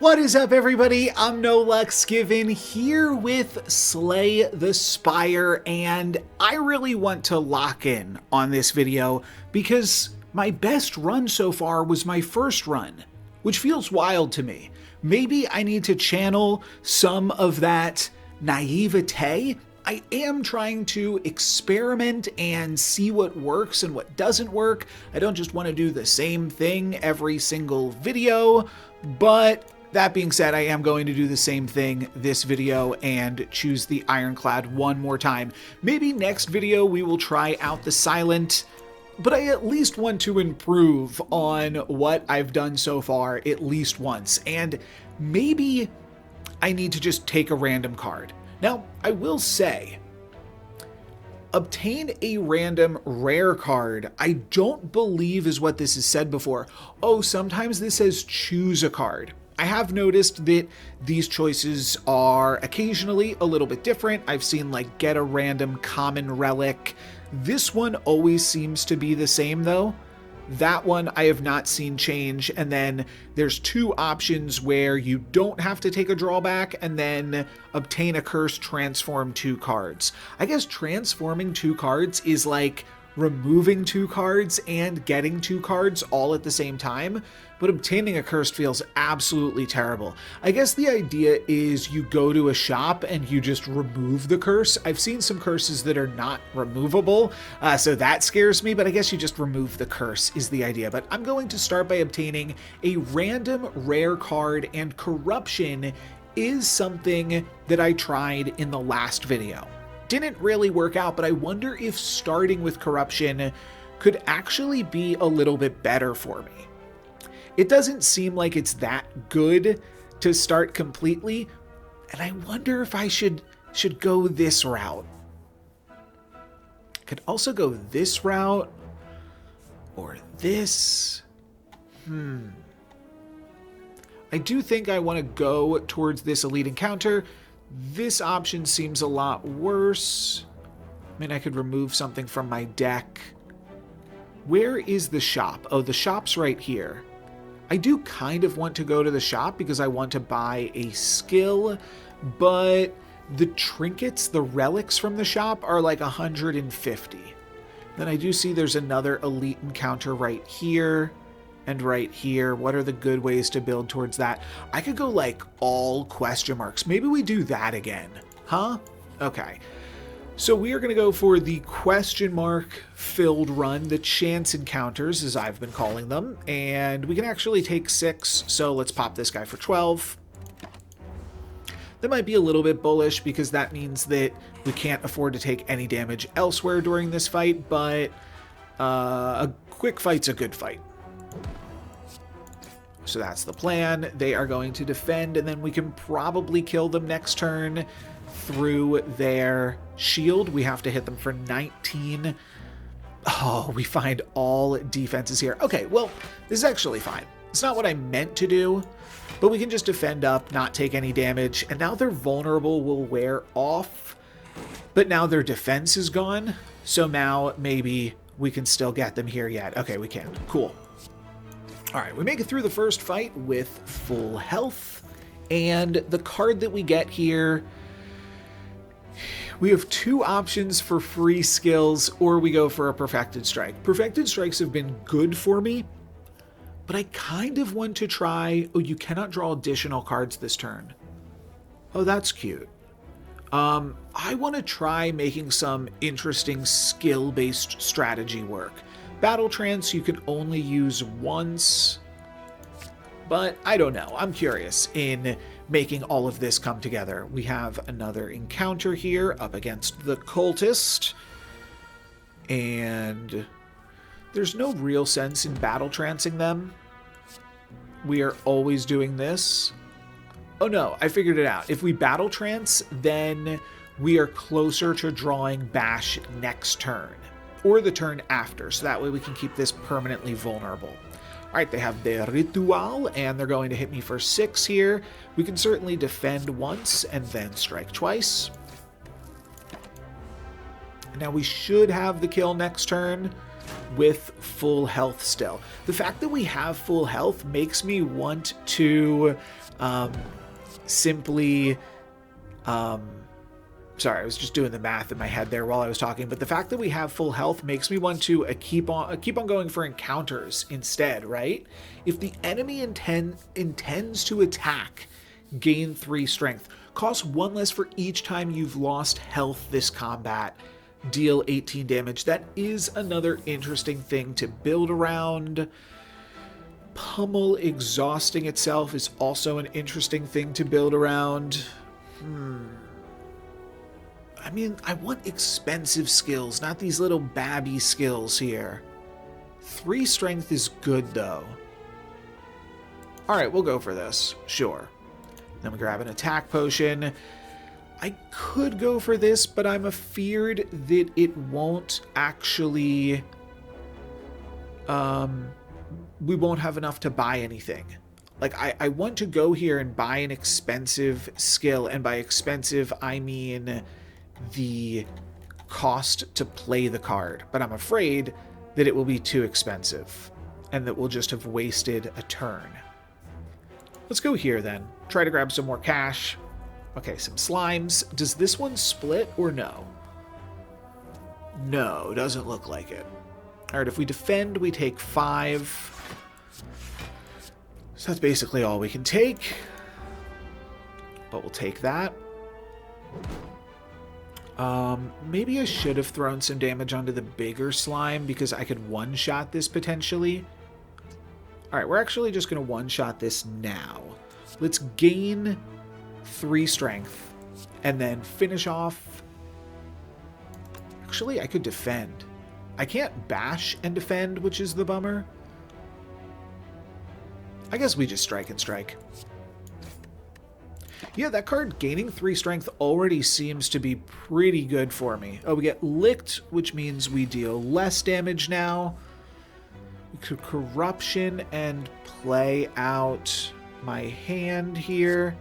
What is up, everybody? I'm NoLucksGiven here with Slay the Spire, and I really want to lock in on this video because my best run so far was my first run, which feels wild to me. Maybe I need to channel some of that naivete. I am trying to experiment and see what works and what doesn't work. I don't just want to do the same thing every single video, but that being said, I am going to do the same thing this video and choose the Ironclad one more time. Maybe next video we will try out the Silent, but I at least want to improve on what I've done so far at least once, and maybe I need to just take a random card. Now, I will say, obtain a random rare card, I don't believe is what this has said before. Oh, sometimes this says choose a card. I have noticed that these choices are occasionally a little bit different. I've seen like get a random common relic. This one always seems to be the same though. That one I have not seen change. And then there's two options where you don't have to take a drawback and then obtain a curse, transform 2 cards. I guess transforming 2 cards is like removing 2 cards and getting 2 cards all at the same time, but obtaining a curse feels absolutely terrible. I guess the idea is you go to a shop and you just remove the curse. I've seen some curses that are not removable, so that scares me, but I guess you just remove the curse is the idea. But I'm going to start by obtaining a random rare card, and corruption is something that I tried in the last video. Didn't really work out, but I wonder if starting with corruption could actually be a little bit better for me. It doesn't seem like it's that good to start completely, and I wonder if I should go this route. Could also go this route or this. I do think I want to go towards this elite encounter. This option seems a lot worse. I mean, I could remove something from my deck. Where is the shop? Oh, the shop's right here. I do kind of want to go to the shop because I want to buy a skill, but the trinkets, the relics from the shop are like 150. Then I do see there's another elite encounter right here and right here. What are the good ways to build towards that? I could go like all question marks. Maybe we do that again, huh? Okay. So we are going to go for the question mark filled run, the chance encounters as I've been calling them, and we can actually take 6, so let's pop this guy for 12. That might be a little bit bullish because that means that we can't afford to take any damage elsewhere during this fight, but a quick fight's a good fight. So that's the plan. They are going to defend, and then we can probably kill them next turn through their shield. We have to hit them for 19. Oh, we find all defenses here. Okay, well, this is actually fine. It's not what I meant to do, but we can just defend up, not take any damage, and now their vulnerable will wear off, but now their defense is gone, so now maybe we can still get them here yet. Okay, we can. Cool. All right, we make it through the first fight with full health, and the card that we get here, we have 2 options for free skills, or we go for a Perfected Strike. Perfected Strikes have been good for me, but I kind of want to try... Oh, you cannot draw additional cards this turn. Oh, that's cute. I want to try making some interesting skill-based strategy work. Battle Trance you can only use once, but I don't know. I'm curious in making all of this come together. We have another encounter here up against the cultist, and there's no real sense in battle trancing them. We are always doing this. Oh no, I figured it out. If we battle trance, then we are closer to drawing bash next turn, or the turn after, so that way we can keep this permanently vulnerable. All right, they have the Ritual, and they're going to hit me for 6 here. We can certainly defend once and then strike twice. Now we should have the kill next turn with full health still. The fact that we have full health makes me want to simply... Sorry, I was just doing the math in my head there while I was talking, but the fact that we have full health makes me want to keep on going for encounters instead, right? If the enemy intends to attack, gain 3 strength. Cost 1 less for each time you've lost health this combat. Deal 18 damage. That is another interesting thing to build around. Pummel exhausting itself is also an interesting thing to build around. I mean, I want expensive skills, not these little babby skills here. 3 strength is good, though. Alright, we'll go for this. Sure. Then we grab an attack potion. I could go for this, but I'm afeared that it won't actually... we won't have enough to buy anything. Like, I want to go here and buy an expensive skill, and by expensive, I mean the cost to play the card. But I'm afraid that it will be too expensive, and that we'll just have wasted a turn. Let's go here, then. Try to grab some more cash. Okay, some slimes. Does this one split or no? No, doesn't look like it. Alright, if we defend, we take 5. So that's basically all we can take. But we'll take that. Maybe I should have thrown some damage onto the bigger slime because I could one-shot this potentially. Alright, we're actually just going to one-shot this now. Let's gain 3 strength and then finish off. Actually, I could defend. I can't bash and defend, which is the bummer. I guess we just strike and strike. Yeah, that card gaining 3 strength already seems to be pretty good for me. Oh, we get licked, which means we deal less damage now. We could corruption and play out my hand here.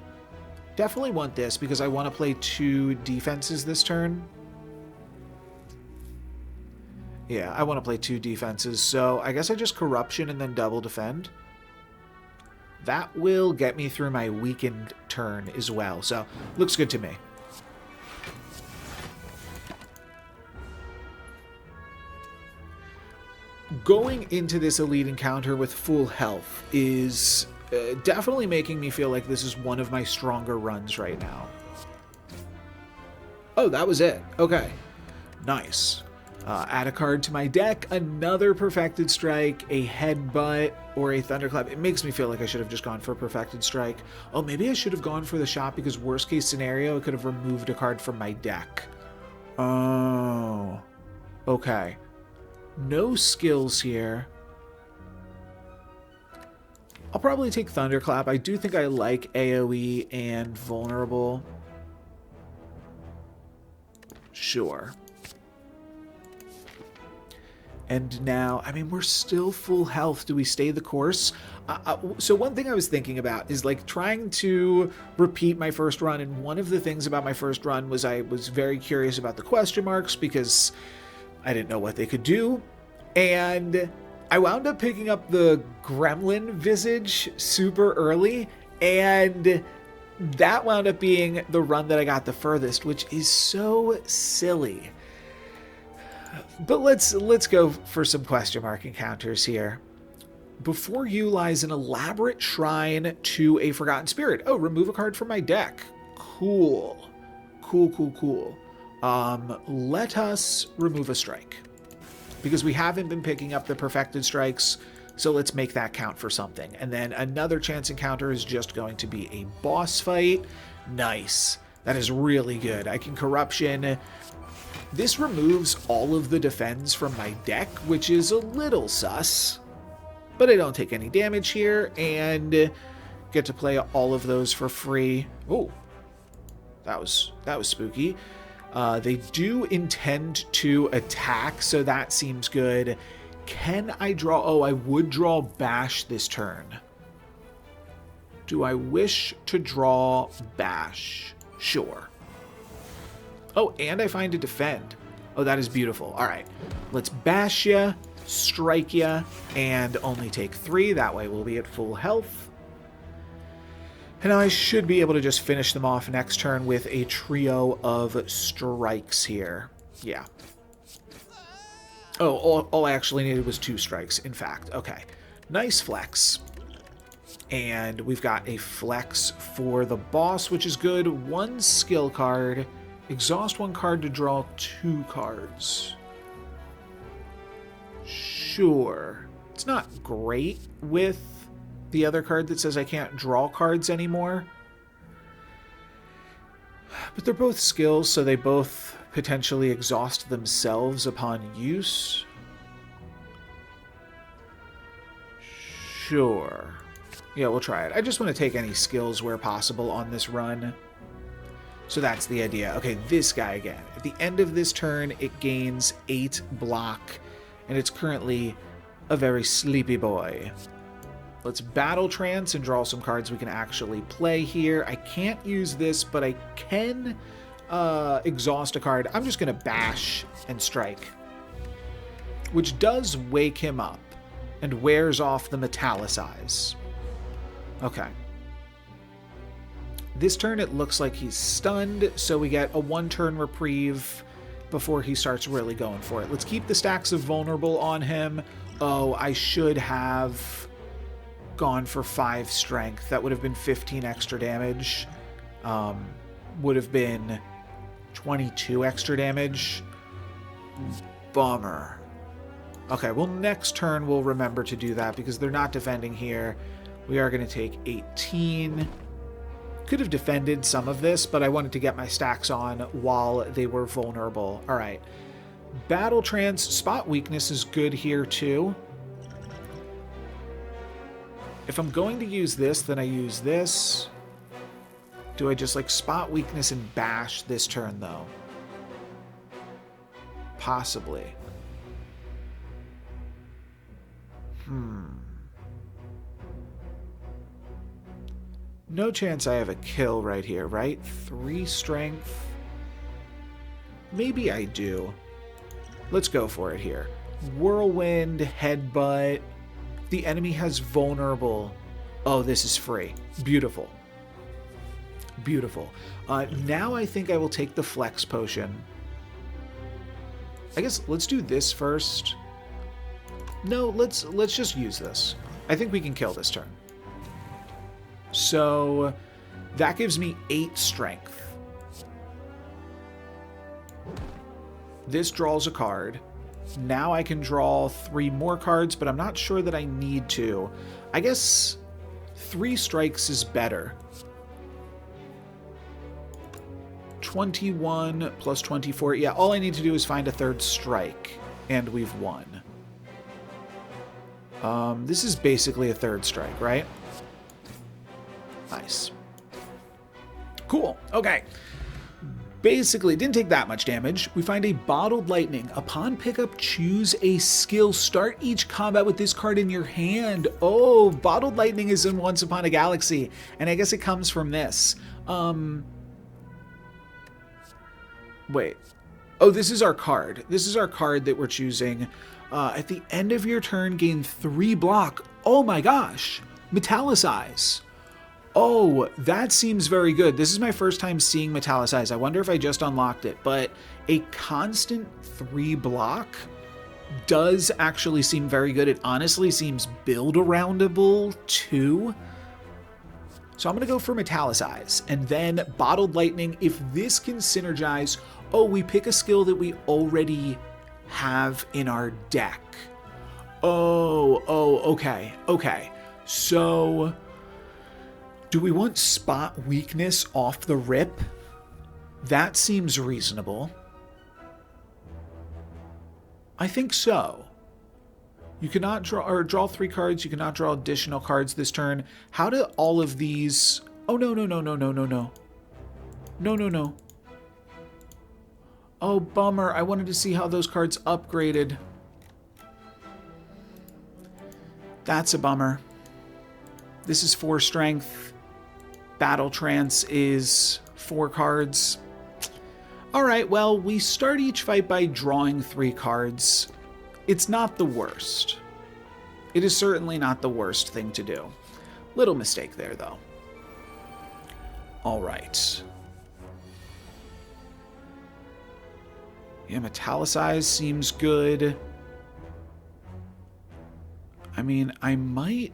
Definitely want this because I want to play 2 defenses this turn. Yeah, I want to play 2 defenses, so I guess I just corruption and then double defend. That will get me through my weakened turn as well, so looks good to me. Going into this elite encounter with full health is definitely making me feel like this is one of my stronger runs right now. Oh, that was it. Okay. Nice. Add a card to my deck, another Perfected Strike, a Headbutt, or a Thunderclap. It makes me feel like I should have just gone for a Perfected Strike. Oh, maybe I should have gone for the shot because worst case scenario, I could have removed a card from my deck. Oh. Okay. No skills here. I'll probably take Thunderclap. I do think I like AoE and Vulnerable. Sure. And now, I mean, we're still full health. Do we stay the course? So one thing I was thinking about is like trying to repeat my first run. And one of the things about my first run was I was very curious about the question marks because I didn't know what they could do. And I wound up picking up the Gremlin Visage super early. And that wound up being the run that I got the furthest, which is so silly. But let's go for some question mark encounters here. Before you lies an elaborate shrine to a forgotten spirit. Oh, remove a card from my deck. Cool. Cool. Let us remove a strike. Because we haven't been picking up the perfected strikes, so let's make that count for something. And then another chance encounter is just going to be a boss fight. Nice. That is really good. I can corruption. This removes all of the defense from my deck, which is a little sus. But I don't take any damage here, and get to play all of those for free. Oh, that was spooky. They do intend to attack, so that seems good. Can I draw? Oh, I would draw Bash this turn. Do I wish to draw Bash? Sure. Oh, and I find a defend. Oh, that is beautiful. All right, let's bash ya, strike ya, and only take 3. That way we'll be at full health. And now I should be able to just finish them off next turn with a trio of strikes here. Yeah. Oh, all I actually needed was 2 strikes, in fact. Okay. Nice flex. And we've got a flex for the boss, which is good. 1 skill card. Exhaust 1 card to draw 2 cards. Sure. It's not great with the other card that says I can't draw cards anymore. But they're both skills, so they both potentially exhaust themselves upon use. Sure. Yeah, we'll try it. I just want to take any skills where possible on this run. So that's the idea. Okay, this guy again. At the end of this turn, it gains 8 block, and it's currently a very sleepy boy. Let's battle trance and draw some cards we can actually play here. I can't use this, but I can exhaust a card. I'm just going to bash and strike, which does wake him up and wears off the metallicize. Okay. This turn it looks like he's stunned, so we get a 1-turn reprieve before he starts really going for it. Let's keep the stacks of vulnerable on him. Oh, I should have gone for 5 strength. That would have been 15 extra damage. Would have been 22 extra damage. Bummer. Okay, well, next turn we'll remember to do that because they're not defending here. We are going to take 18. Could have defended some of this, but I wanted to get my stacks on while they were vulnerable. All right. Battle trance. Spot weakness is good here too. If I'm going to use this, then I use this. Do I just like spot weakness and bash this turn though? Possibly. No chance I have a kill right here, right? 3 strength. Maybe I do. Let's go for it here. Whirlwind, headbutt. The enemy has vulnerable. Oh, this is free. Beautiful. Beautiful. Now I think I will take the flex potion. I guess let's do this first. No, let's just use this. I think we can kill this turn. So that gives me 8 strength. This draws a card. Now I can draw 3 more cards, but I'm not sure that I need to. I guess 3 strikes is better. 21 plus 24. Yeah, all I need to do is find a 3rd strike, and we've won. This is basically a 3rd strike, right? Nice. Cool. Okay. Basically, it didn't take that much damage. We find a Bottled Lightning. Upon pickup, choose a skill. Start each combat with this card in your hand. Oh, Bottled Lightning is in Once Upon a Galaxy, and I guess it comes from this. Wait. Oh, this is our card. This is our card that we're choosing. At the end of your turn, gain 3 block. Oh my gosh. Metallicize. Oh, that seems very good. This is my first time seeing Metallicize. I wonder if I just unlocked it, but a constant 3 block does actually seem very good. It honestly seems build-aroundable too. So I'm going to go for Metallicize, and then Bottled Lightning. If this can synergize, oh, we pick a skill that we already have in our deck. Oh, okay. So do we want spot weakness off the rip? That seems reasonable. I think so. You cannot draw 3 cards. You cannot draw additional cards this turn. How do all of these... Oh, no. No. Oh, bummer. I wanted to see how those cards upgraded. That's a bummer. This is 4 strength. Battle Trance is 4 cards. All right, well, we start each fight by drawing 3 cards. It's not the worst. It is certainly not the worst thing to do. Little mistake there, though. All right. Yeah, metallicize seems good. I mean, I might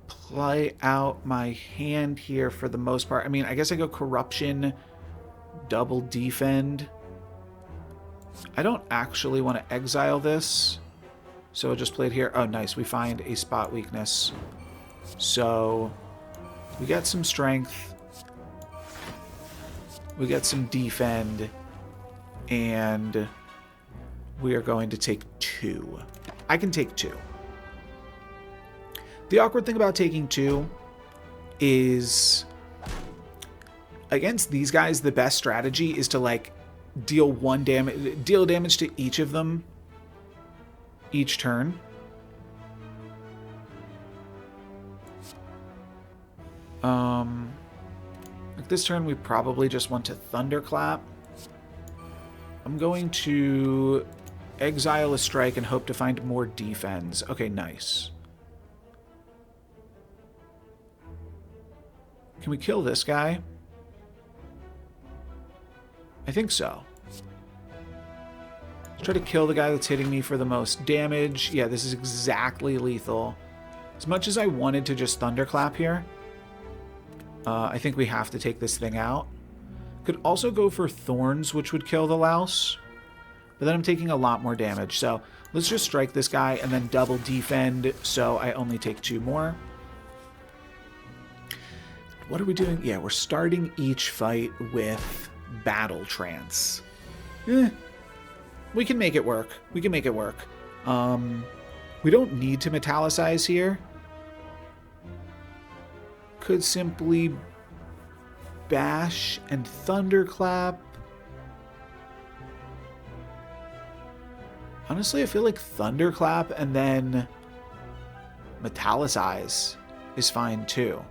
play out my hand here for the most part. I mean, I guess I go corruption, double defend. I don't actually want to exile this, so I'll just play it here. Oh, nice. We find a spot weakness. So we got some strength. We got some defend. And we are going to take 2. I can take 2. The awkward thing about taking 2 is against these guys, the best strategy is to like deal damage to each of them each turn. Like this turn, we probably just want to thunderclap. I'm going to exile a strike and hope to find more defense. Okay, nice. Can we kill this guy? I think so. Let's try to kill the guy that's hitting me for the most damage. Yeah, this is exactly lethal. As much as I wanted to just thunderclap here, I think we have to take this thing out. Could also go for thorns, which would kill the louse. But then I'm taking a lot more damage. So let's just strike this guy and then double defend. So I only take 2 more. What are we doing? Yeah, we're starting each fight with battle trance. We can make it work. We can make it work. We don't need to metallicize here. Could simply bash and thunderclap. Honestly, I feel like thunderclap and then metallicize is fine too.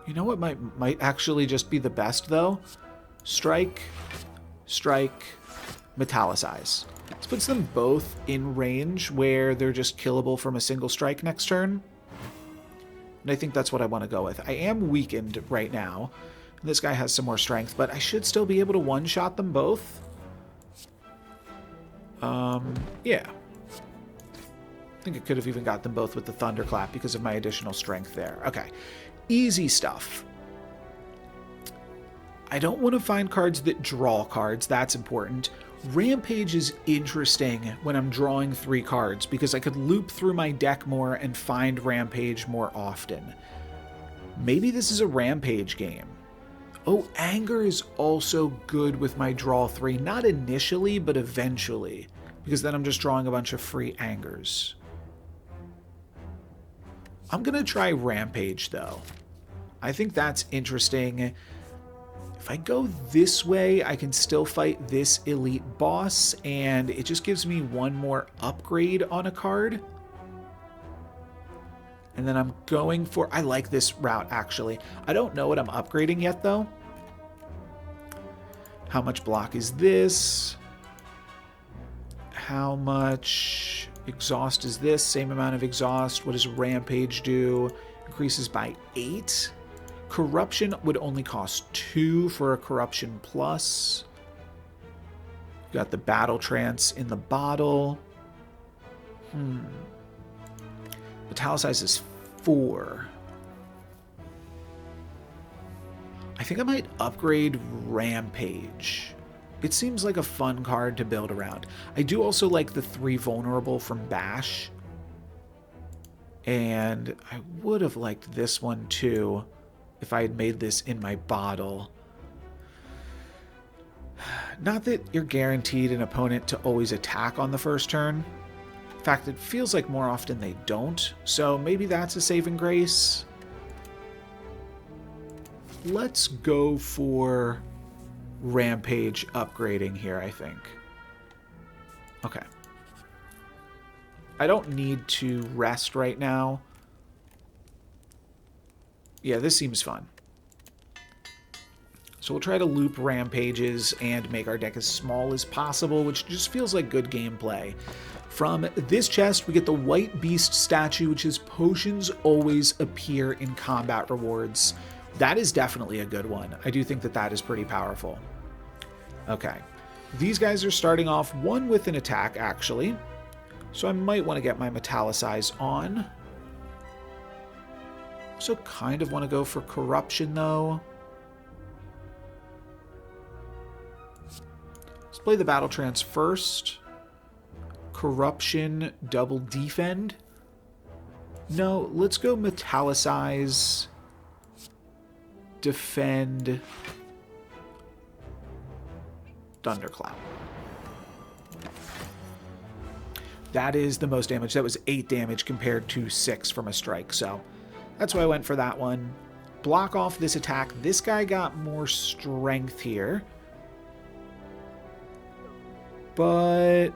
You know what might actually just be the best though? Strike, strike, metallicize. This puts them both in range where they're just killable from a single strike next turn. And I think that's what I want to go with. I am weakened right now. This guy has some more strength, but I should still be able to one-shot them both. Yeah. I think I could have even got them both with the thunderclap because of my additional strength there. Okay. Easy stuff. I don't want to find cards that draw cards. That's important. Rampage is interesting when I'm drawing 3 cards because I could loop through my deck more and find Rampage more often. Maybe this is a Rampage game. Oh, Anger is also good with my draw 3. Not initially, but eventually. Because then I'm just drawing a bunch of free Angers. I'm going to try Rampage, though. I think that's interesting. If I go this way, I can still fight this elite boss, and it just gives me 1 more upgrade on a card. And then I'm going for... I like this route, actually. I don't know what I'm upgrading yet, though. How much block is this? How much exhaust is this? Same amount of exhaust. What does Rampage do? Increases by 8. Corruption would only cost 2 for a Corruption Plus. Got the Battle Trance in the bottle. Metallicize is 4. I think I might upgrade Rampage. It seems like a fun card to build around. I do also like the 3 vulnerable from Bash. And I would have liked this one too if I had made this in my bottle. Not that you're guaranteed an opponent to always attack on the first turn. In fact, it feels like more often they don't. So maybe that's a saving grace. Let's go for Rampage upgrading here, I think. Okay. I don't need to rest right now. Yeah, this seems fun. So we'll try to loop Rampages and make our deck as small as possible, which just feels like good gameplay. From this chest, we get the White Beast statue, which is potions always appear in combat rewards. That is definitely a good one. I do think that that is pretty powerful. Okay. These guys are starting off one with an attack, actually. So I might want to get my Metallicize on. Also kind of want to go for Corruption, though. Let's play the Battle Trance first. Corruption, double defend. No, let's go Metallicize, defend, Thunderclap. That is the most damage. That was 8 damage compared to 6 from a strike, so that's why I went for that one. Block off this attack. This guy got more strength here. But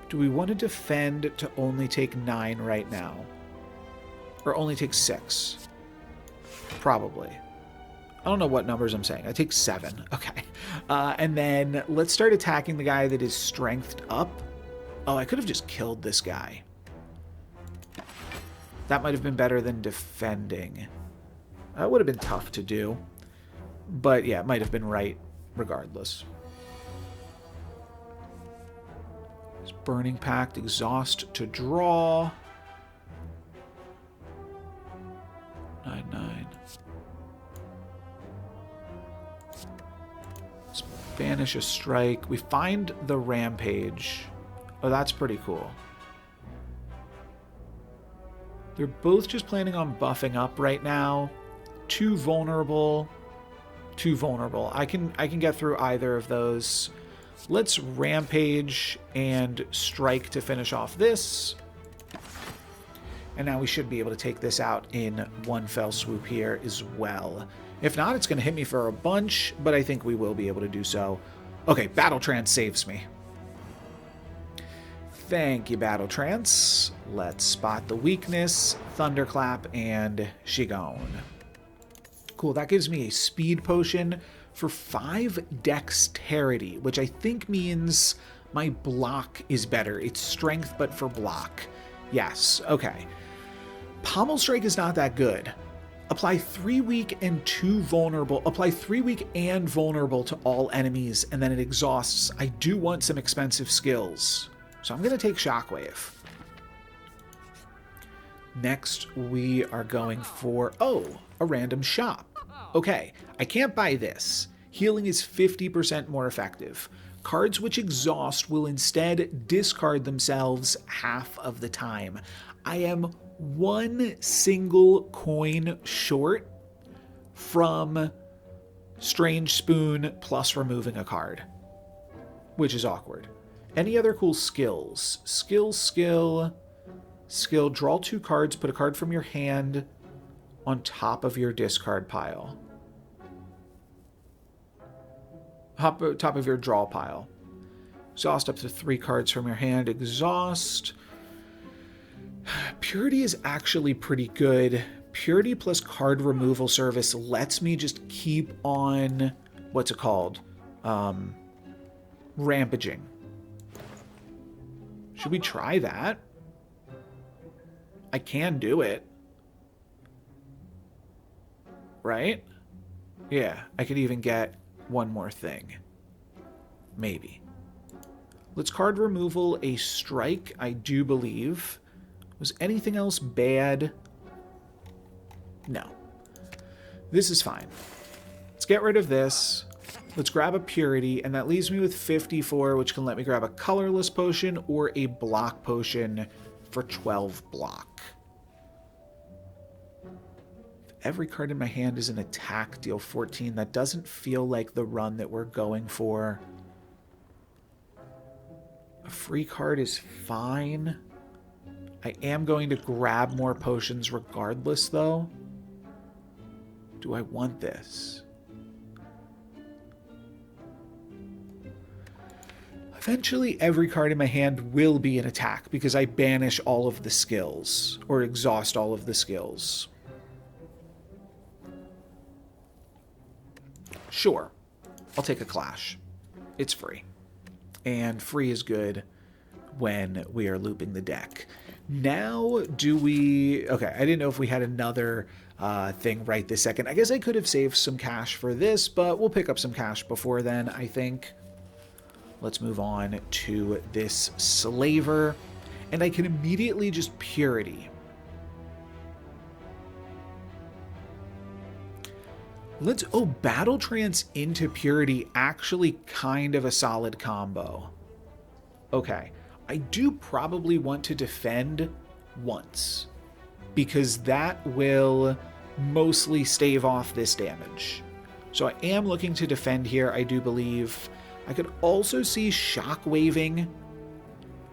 do we want to defend to only take 9 right now? Or only take 6? Probably. I don't know what numbers I'm saying. I take 7. Okay. And then let's start attacking the guy that is strengthed up. Oh, I could have just killed this guy. That might have been better than defending. That would have been tough to do. But yeah, it might have been right regardless. Burning Pact, exhaust to draw. 9/9. Let's banish a strike. We find the Rampage. Oh, that's pretty cool. They're both just planning on buffing up right now. Too vulnerable. Too vulnerable. I can get through either of those. Let's Rampage and strike to finish off this. And now we should be able to take this out in one fell swoop here as well. If not, it's going to hit me for a bunch, but I think we will be able to do so. Okay, Battle Trance saves me. Thank you, Battle Trance. Let's spot the weakness, Thunderclap, and she gone. Cool, that gives me a speed potion for 5 dexterity, which I think means my block is better. It's strength, but for block. Yes, okay. Pommel Strike is not that good. Apply 3 weak and 2 vulnerable. Apply 3 weak and vulnerable to all enemies, and then it exhausts. I do want some expensive skills, so I'm going to take Shockwave. Next, we are going for, a random shop. Okay, I can't buy this. Healing is 50% more effective. Cards which exhaust will instead discard themselves half of the time. I am 1 single coin short from Strange Spoon plus removing a card, which is awkward. Any other cool skills? Skill, draw 2 cards, put a card from your hand on top of your discard pile. Top of your draw pile. Exhaust up to 3 cards from your hand. Exhaust. Purity is actually pretty good. Purity plus card removal service lets me just keep on, what's it called? Rampaging. Should we try that? I can do it. Right? Yeah, I could even get one more thing. Maybe. Let's card removal a strike, I do believe. Was anything else bad? No. This is fine. Let's get rid of this. Let's grab a Purity, and that leaves me with 54, which can let me grab a colorless potion or a block potion for 12 block. Every card in my hand is an attack, deal 14. That doesn't feel like the run that we're going for. A free card is fine. I am going to grab more potions regardless, though. Do I want this? Eventually, every card in my hand will be an attack because I banish all of the skills or exhaust all of the skills. Sure, I'll take a Clash. It's free. And free is good when we are looping the deck. Now, do we... Okay, I didn't know if we had another thing right this second. I guess I could have saved some cash for this, but we'll pick up some cash before then, I think. Let's move on to this Slaver. And I can immediately just Purity. Oh, Battle Trance into Purity, actually kind of a solid combo. Okay, I do probably want to defend once, because that will mostly stave off this damage. So I am looking to defend here, I do believe. I could also see Shockwaving,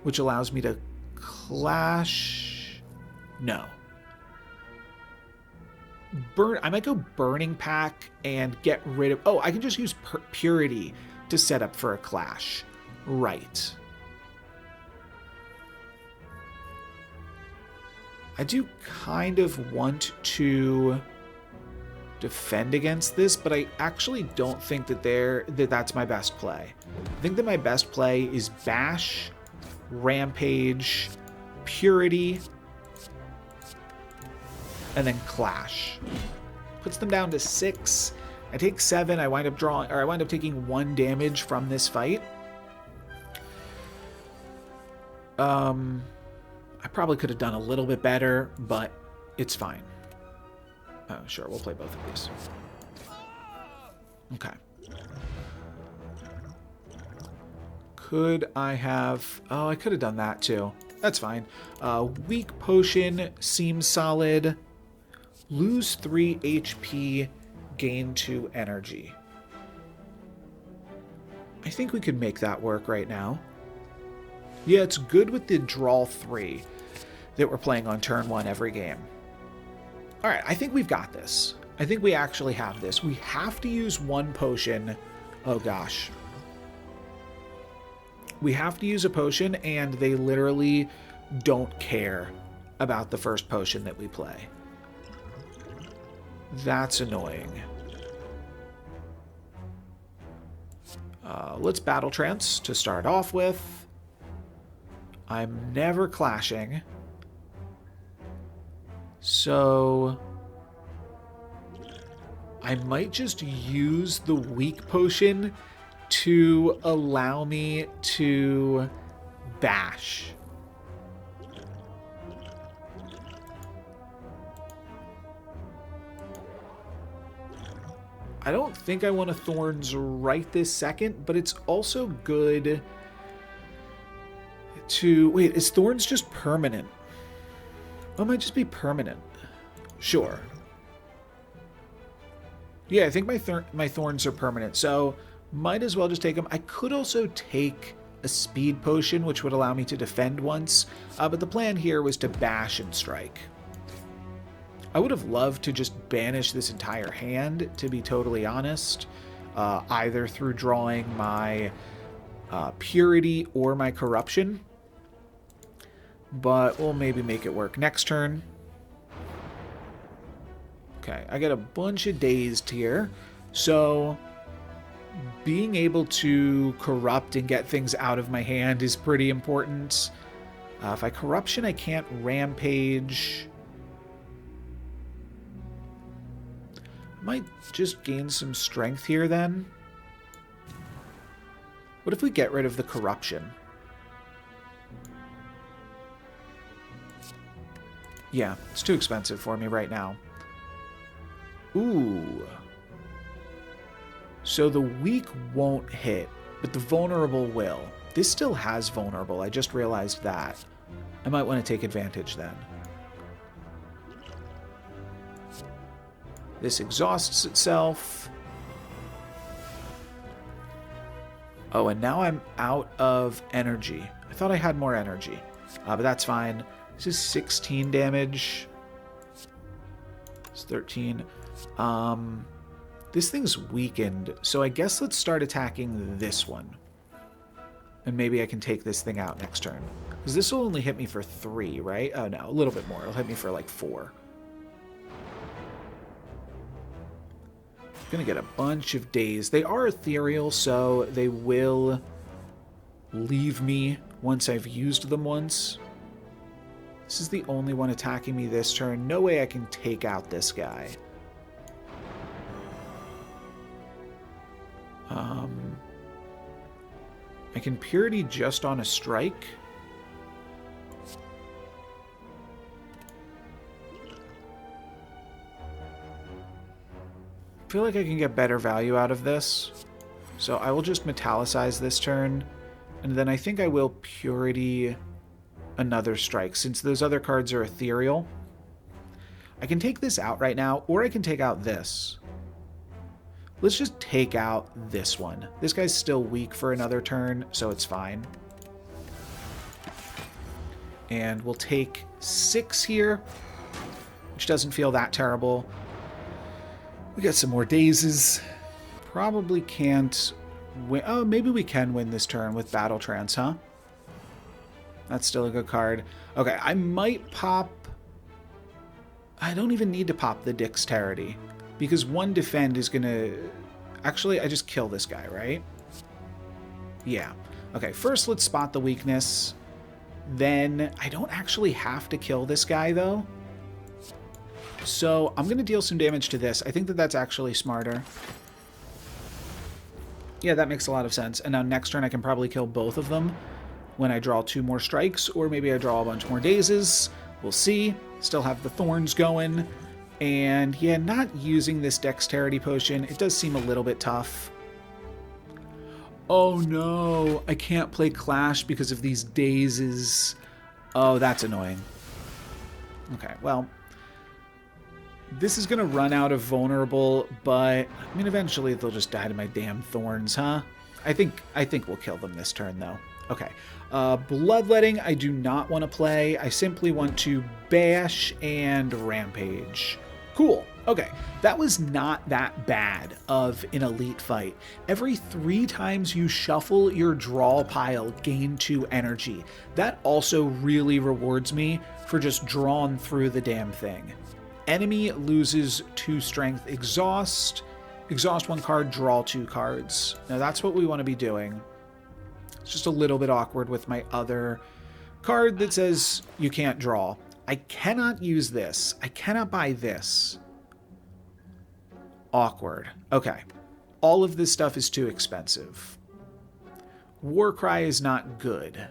which allows me to clash. No. I might go Burning Pack and get rid of... Oh, I can just use Purity to set up for a clash. Right. I do kind of want to defend against this, but I actually don't think that that's my best play. I think that my best play is Bash, Rampage, Purity, and then Clash. Puts them down to 6. I take 7. I wind up taking 1 damage from this fight. I probably could have done a little bit better, but it's fine. Sure, we'll play both of these. Okay. Could I have... Oh, I could have done that too. That's fine. Weak Potion seems solid. Lose 3 HP, gain 2 energy. I think we could make that work right now. Yeah, it's good with the draw 3 that we're playing on turn 1 every game. Alright, I think we've got this. I think we actually have this. We have to use 1 potion. Oh gosh. We have to use a potion, and they literally don't care about the first potion that we play. That's annoying. Let's Battle Trance to start off with. I'm never clashing. So I might just use the weak potion to allow me to bash. I don't think I want a Thorns right this second, but it's also good to... Wait, is Thorns just permanent? Oh, it might just be permanent. Sure. Yeah, I think my Thorns are permanent, so might as well just take them. I could also take a Speed Potion, which would allow me to defend once, but the plan here was to bash and strike. I would have loved to just banish this entire hand, to be totally honest, either through drawing my Purity or my Corruption, but we'll maybe make it work next turn. Okay, I got a bunch of dazed here, so being able to corrupt and get things out of my hand is pretty important. If I Corruption, I can't Rampage. Might just gain some strength here then. What if we get rid of the Corruption? Yeah, it's too expensive for me right now. Ooh. So the weak won't hit, but the vulnerable will. This still has vulnerable, I just realized that. I might want to take advantage then. This exhausts itself. Oh, and now I'm out of energy. I thought I had more energy, but that's fine. This is 16 damage. It's 13. This thing's weakened, so I guess let's start attacking this one. And maybe I can take this thing out next turn. Because this will only hit me for 3, right? Oh, no, a little bit more. It'll hit me for like 4. Gonna get a bunch of days. They are ethereal, so they will leave me once I've used them once. This is the only one attacking me this turn. No way I can take out this guy. I can Purity just on a strike. I feel like I can get better value out of this. So I will just metallicize this turn. And then I think I will Purity another strike, since those other cards are ethereal. I can take this out right now, or I can take out this. Let's just take out this one. This guy's still weak for another turn, so it's fine. And we'll take 6 here, which doesn't feel that terrible. We got some more dazes. Probably can't win. Oh, maybe we can win this turn with Battle Trance, huh? That's still a good card. Okay, I might pop... I don't even need to pop the Dexterity, because 1 defend is going to... Actually, I just kill this guy, right? Yeah. Okay, first let's spot the weakness. Then I don't actually have to kill this guy, though. So I'm going to deal some damage to this. I think that that's actually smarter. Yeah, that makes a lot of sense. And now next turn I can probably kill both of them when I draw 2 more strikes, or maybe I draw a bunch more dazes. We'll see. Still have the thorns going. And yeah, not using this dexterity potion, it does seem a little bit tough. Oh no, I can't play Clash because of these dazes. Oh, that's annoying. Okay, well, this is going to run out of vulnerable, but I mean, eventually they'll just die to my damn thorns, huh? I think we'll kill them this turn, though. Okay. Bloodletting, I do not want to play. I simply want to bash and rampage. Cool. Okay. That was not that bad of an elite fight. Every 3 times you shuffle your draw pile, gain 2 energy. That also really rewards me for just drawing through the damn thing. Enemy loses 2 strength exhaust. Exhaust 1 card, draw 2 cards. Now that's what we want to be doing. It's just a little bit awkward with my other card that says you can't draw. I cannot use this. I cannot buy this. Awkward. Okay. All of this stuff is too expensive. Warcry is not good.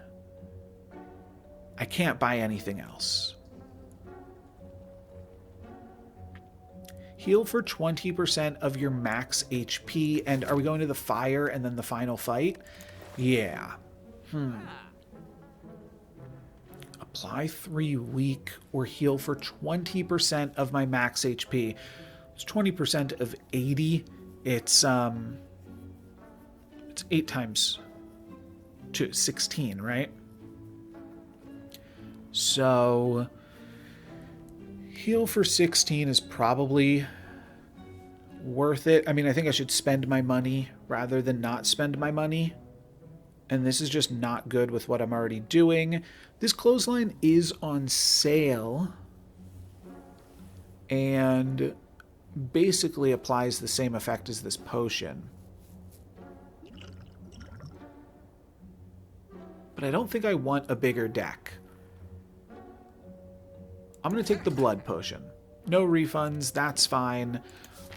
I can't buy anything else. Heal for 20% of your max HP. And are we going to the fire and then the final fight? Yeah. Apply 3 weak or heal for 20% of my max HP. It's 20% of 80. It's 8 times 2, 16, right? So heal for 16 is probably worth it. I mean, I think I should spend my money rather than not spend my money. And this is just not good with what I'm already doing. This clothesline is on sale and basically applies the same effect as this potion. But I don't think I want a bigger deck. I'm going to take the blood potion. No refunds, that's fine.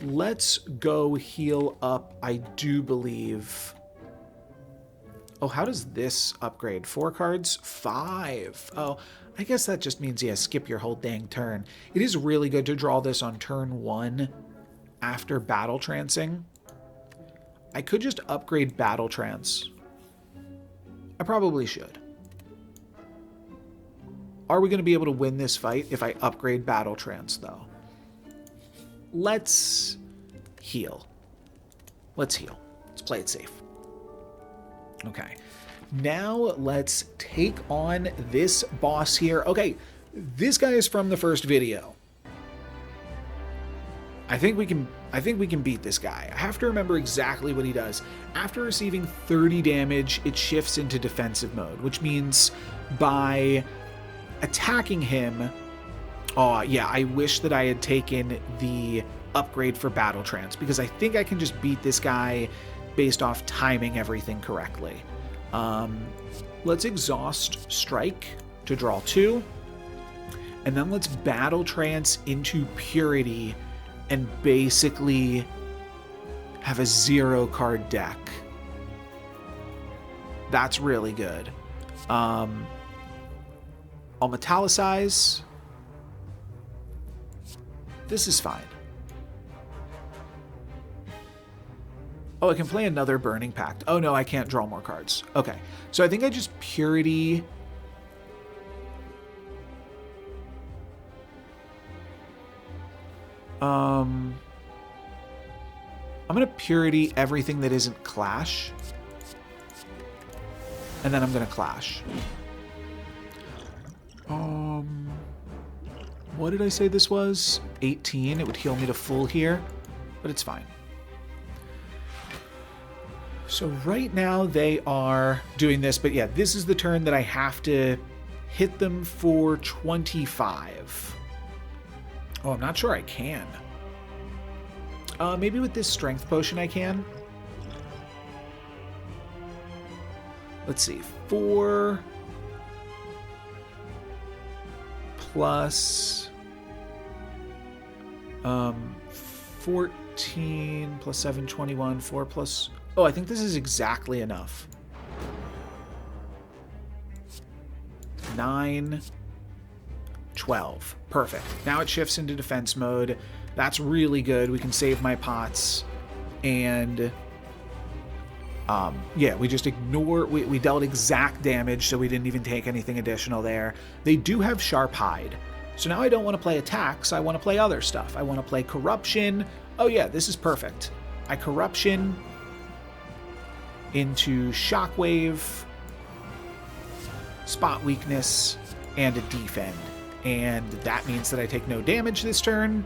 Let's go heal up, I do believe. Oh, how does this upgrade? 4 cards? 5. Oh, I guess that just means, yeah, skip your whole dang turn. It is really good to draw this on turn 1 after Battle Trancing. I could just upgrade Battle Trance. I probably should. Are we going to be able to win this fight if I upgrade Battle Trance, though? Let's heal. Let's heal. Let's play it safe. Okay, now let's take on this boss here. Okay, this guy is from the first video. I think we can beat this guy. I have to remember exactly what he does. After receiving 30 damage, it shifts into defensive mode, which means by attacking him... Oh, yeah, I wish that I had taken the upgrade for Battle Trance, because I think I can just beat this guy based off timing everything correctly. Let's exhaust Strike to draw 2. And then let's Battle Trance into Purity and basically have a 0-card deck. That's really good. I'll Metallicize. This is fine. Oh, I can play another Burning Pact. Oh no, I can't draw more cards. Okay, so I think I just Purity. I'm gonna Purity everything that isn't Clash. And then I'm gonna Clash. What did I say this was? 18. It would heal me to full here, but it's fine. So right now they are doing this, but yeah, this is the turn that I have to hit them for 25. Oh, I'm not sure I can. Maybe with this Strength Potion I can. Let's see, 4 plus 14 plus 7, 21, 4 plus... Oh, I think this is exactly enough. 9, 12. Perfect. Now it shifts into defense mode. That's really good. We can save my pots. And... yeah, we just ignore... We dealt exact damage, so we didn't even take anything additional there. They do have Sharp Hide. So now I don't want to play attacks. I want to play other stuff. I want to play Corruption. Oh yeah, this is perfect. I Corruption into Shockwave, Spot Weakness, and a Defend. And that means that I take no damage this turn.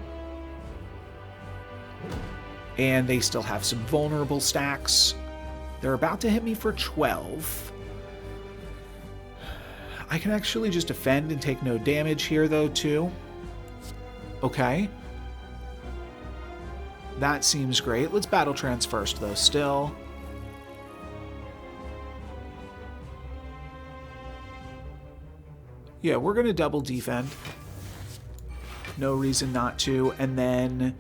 And they still have some vulnerable stacks. They're about to hit me for 12. I can actually just defend and take no damage here, though, too. Okay. That seems great. Let's Battle Trance first, though, still. Yeah, we're going to double defend. No reason not to. And then,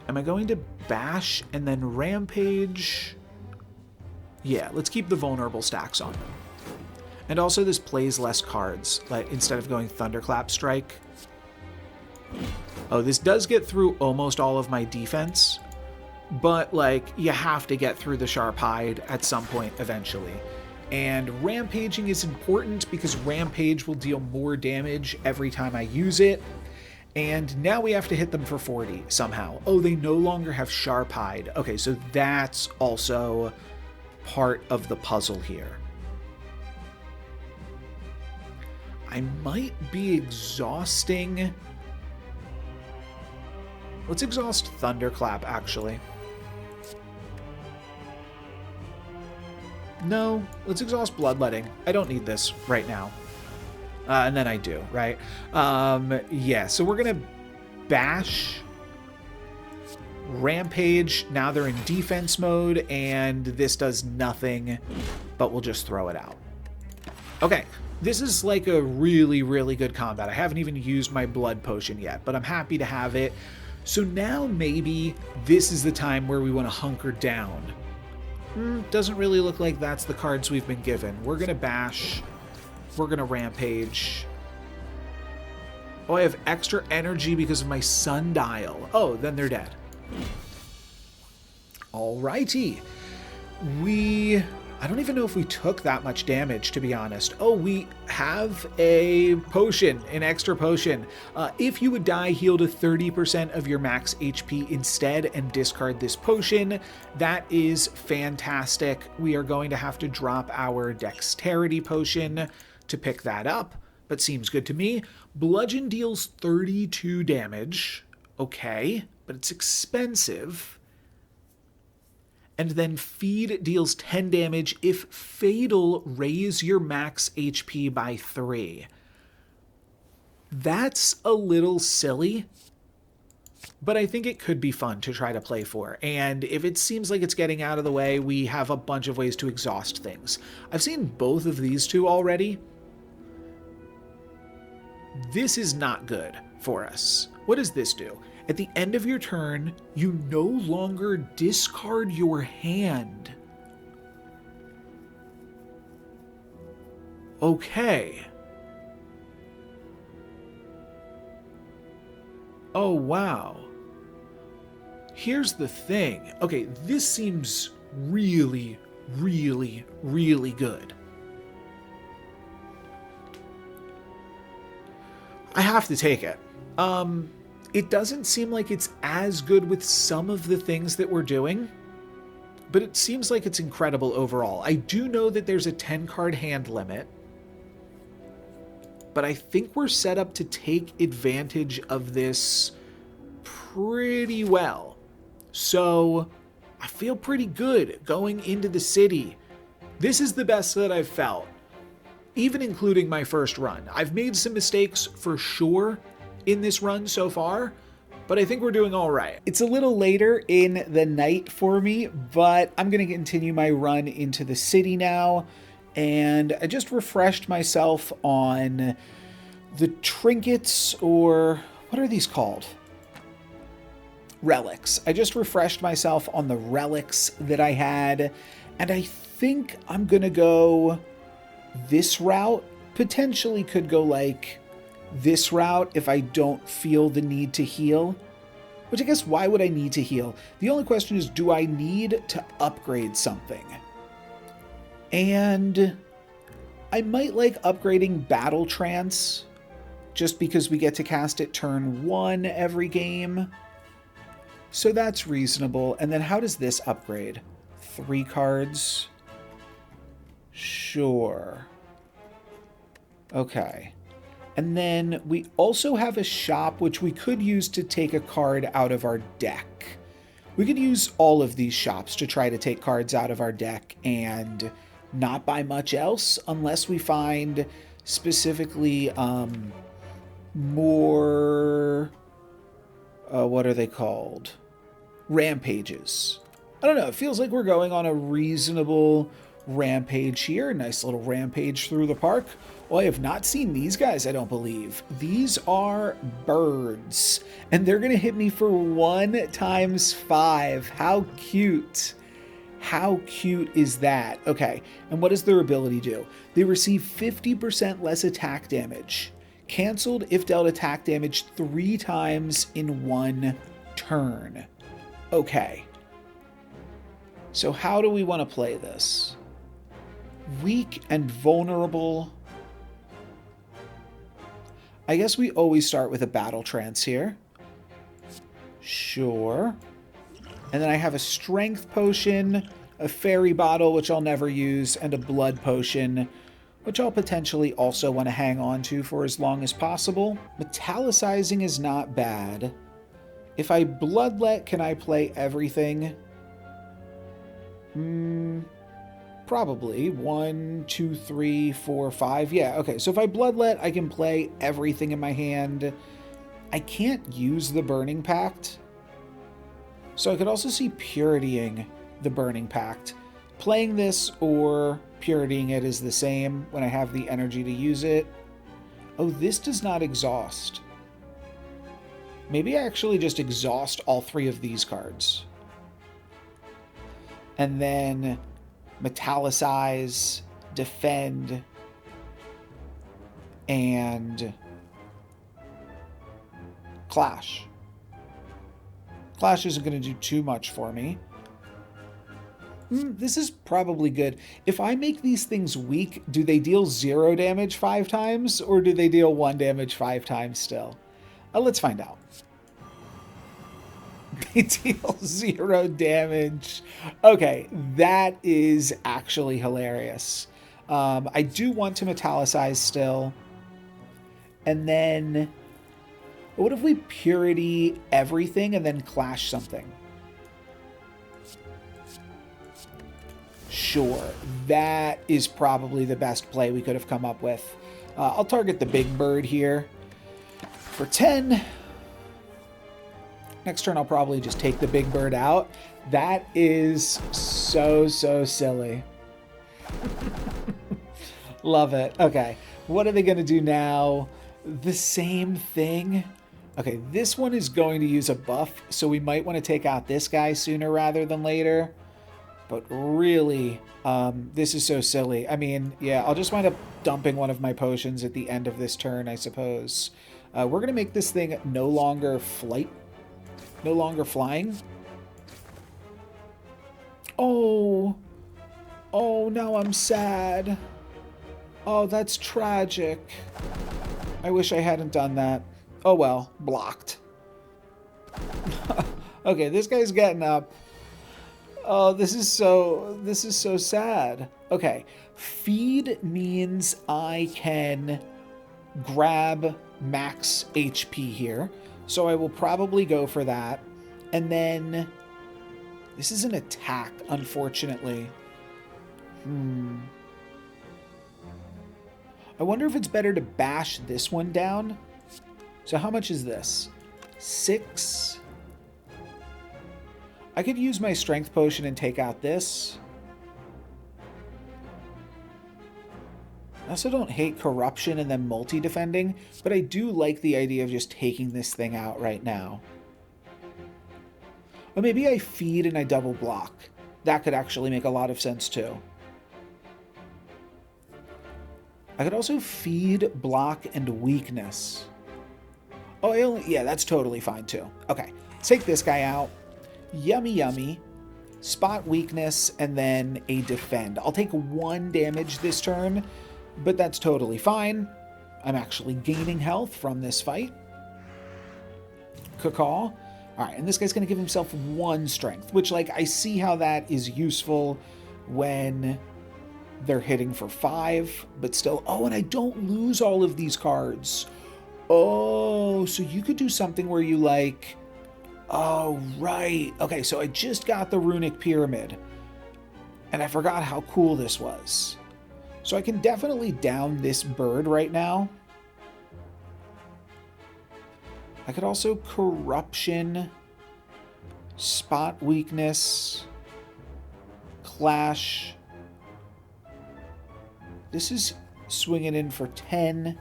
am I going to bash and then rampage? Yeah, let's keep the vulnerable stacks on them. And also this plays less cards, like instead of going Thunderclap Strike. Oh, this does get through almost all of my defense, but like you have to get through the Sharp Hide at some point eventually. And rampaging is important because Rampage will deal more damage every time I use it. And now we have to hit them for 40 somehow. Oh, they no longer have Sharp Hide. Okay, so that's also part of the puzzle here. I might be exhausting... Let's exhaust Thunderclap, actually. No, let's exhaust Bloodletting. I don't need this right now. And then I do, right? Yeah, so we're going to bash, Rampage. Now they're in defense mode, and this does nothing, but we'll just throw it out. Okay, this is like a really, really good combat. I haven't even used my Blood Potion yet, but I'm happy to have it. So now maybe this is the time where we want to hunker down. Doesn't really look like that's the cards we've been given. We're going to bash. We're going to Rampage. Oh, I have extra energy because of my Sundial. Oh, then they're dead. Alrighty. I don't even know if we took that much damage, to be honest. Oh, we have a potion, an extra potion. If you would die, heal to 30% of your max HP instead and discard this potion. That is fantastic. We are going to have to drop our Dexterity potion to pick that up, but seems good to me. Bludgeon deals 32 damage. Okay, but it's expensive. And then Feed deals 10 damage if Fatal raise your max HP by 3. That's a little silly. but I think it could be fun to try to play for. And if it seems like it's getting out of the way, we have a bunch of ways to exhaust things. I've seen both of these two already. This is not good for us. What does this do? At the end of your turn, you no longer discard your hand. Okay. Oh, wow. Here's the thing. Okay, this seems really, really, really good. I have to take it. It doesn't seem like it's as good with some of the things that we're doing, but it seems like it's incredible overall. I do know that there's a 10-card hand limit, but I think we're set up to take advantage of this pretty well. So I feel pretty good going into the city. This is the best that I've felt, even including my first run. I've made some mistakes for sure in this run so far, but I think we're doing all right. It's a little later in the night for me, but I'm going to continue my run into the city now. And I just refreshed myself on the trinkets, or what are these called? Relics. I just refreshed myself on the relics that I had, and I think I'm going to go this route. Potentially could go like this route if I don't feel the need to heal. Which I guess, why would I need to heal? The only question is, do I need to upgrade something? And I might like upgrading Battle Trance, just because we get to cast it turn 1 every game. So that's reasonable. And then how does this upgrade? 3 cards? Sure. Okay. And then we also have a shop, which we could use to take a card out of our deck. We could use all of these shops to try to take cards out of our deck and not buy much else, unless we find specifically more, what are they called? Rampages. I don't know, it feels like we're going on a reasonable rampage here. Nice little rampage through the park. Well, I have not seen these guys, I don't believe. These are birds, and they're going to hit me for 1 times 5. How cute. How cute is that? Okay, and what does their ability do? They receive 50% less attack damage. Cancelled if dealt attack damage 3 times in 1 turn. Okay. So how do we want to play this? Weak and vulnerable. I guess we always start with a Battle Trance here. Sure. And then I have a Strength Potion, a Fairy Bottle, which I'll never use, and a Blood Potion, which I'll potentially also want to hang on to for as long as possible. Metallicizing is not bad. If I Bloodlet, can I play everything? Probably. 1, 2, 3, 4, 5. Yeah, okay. So if I Bloodlet, I can play everything in my hand. I can't use the Burning Pact. So I could also see Puritying the Burning Pact. Playing this or Puritying it is the same when I have the energy to use it. Oh, this does not exhaust. Maybe I actually just exhaust all 3 of these cards. And then Metallicize, Defend, and Clash. Clash isn't going to do too much for me. This is probably good. If I make these things weak, do they deal 0 damage 5 times, or do they deal 1 damage 5 times still? Let's find out. They deal 0 damage. Okay, that is actually hilarious. I do want to Metallicize still. And then, what if we Purity everything and then Clash something? Sure, that is probably the best play we could have come up with. I'll target the big bird here for 10. Next turn, I'll probably just take the big bird out. That is so silly. Love it. Okay, what are they going to do now? The same thing. Okay, this one is going to use a buff, so we might want to take out this guy sooner rather than later. But really, this is so silly. I mean, yeah, I'll just wind up dumping one of my potions at the end of this turn, I suppose. We're going to make this thing no longer flying. Oh, now I'm sad. Oh, that's tragic. I wish I hadn't done that. Oh well, blocked. Okay, this guy's getting up. Oh, this is so sad. Okay, feed means I can grab max HP here. So I will probably go for that. And then this is an attack, unfortunately. I wonder if it's better to bash this one down. So how much is this? 6. I could use my strength potion and take out this. I also don't hate corruption and then multi-defending, but I do like the idea of just taking this thing out right now. Or maybe I feed and I double block. That could actually make a lot of sense too. I could also feed, block, and weakness. Oh, yeah, that's totally fine too. Okay, let's take this guy out. Yummy, yummy. Spot weakness, and then a defend. I'll take 1 damage this turn, but that's totally fine. I'm actually gaining health from this fight. Cacaw. Alright, and this guy's going to give himself 1 strength, which, like, I see how that is useful when they're hitting for 5, but still... Oh, and I don't lose all of these cards. Oh, so you could do something where you, like... Oh, right. Okay, so I just got the Runic Pyramid, and I forgot how cool this was. So I can definitely down this bird right now. I could also corruption, spot weakness, clash. This is swinging in for 10.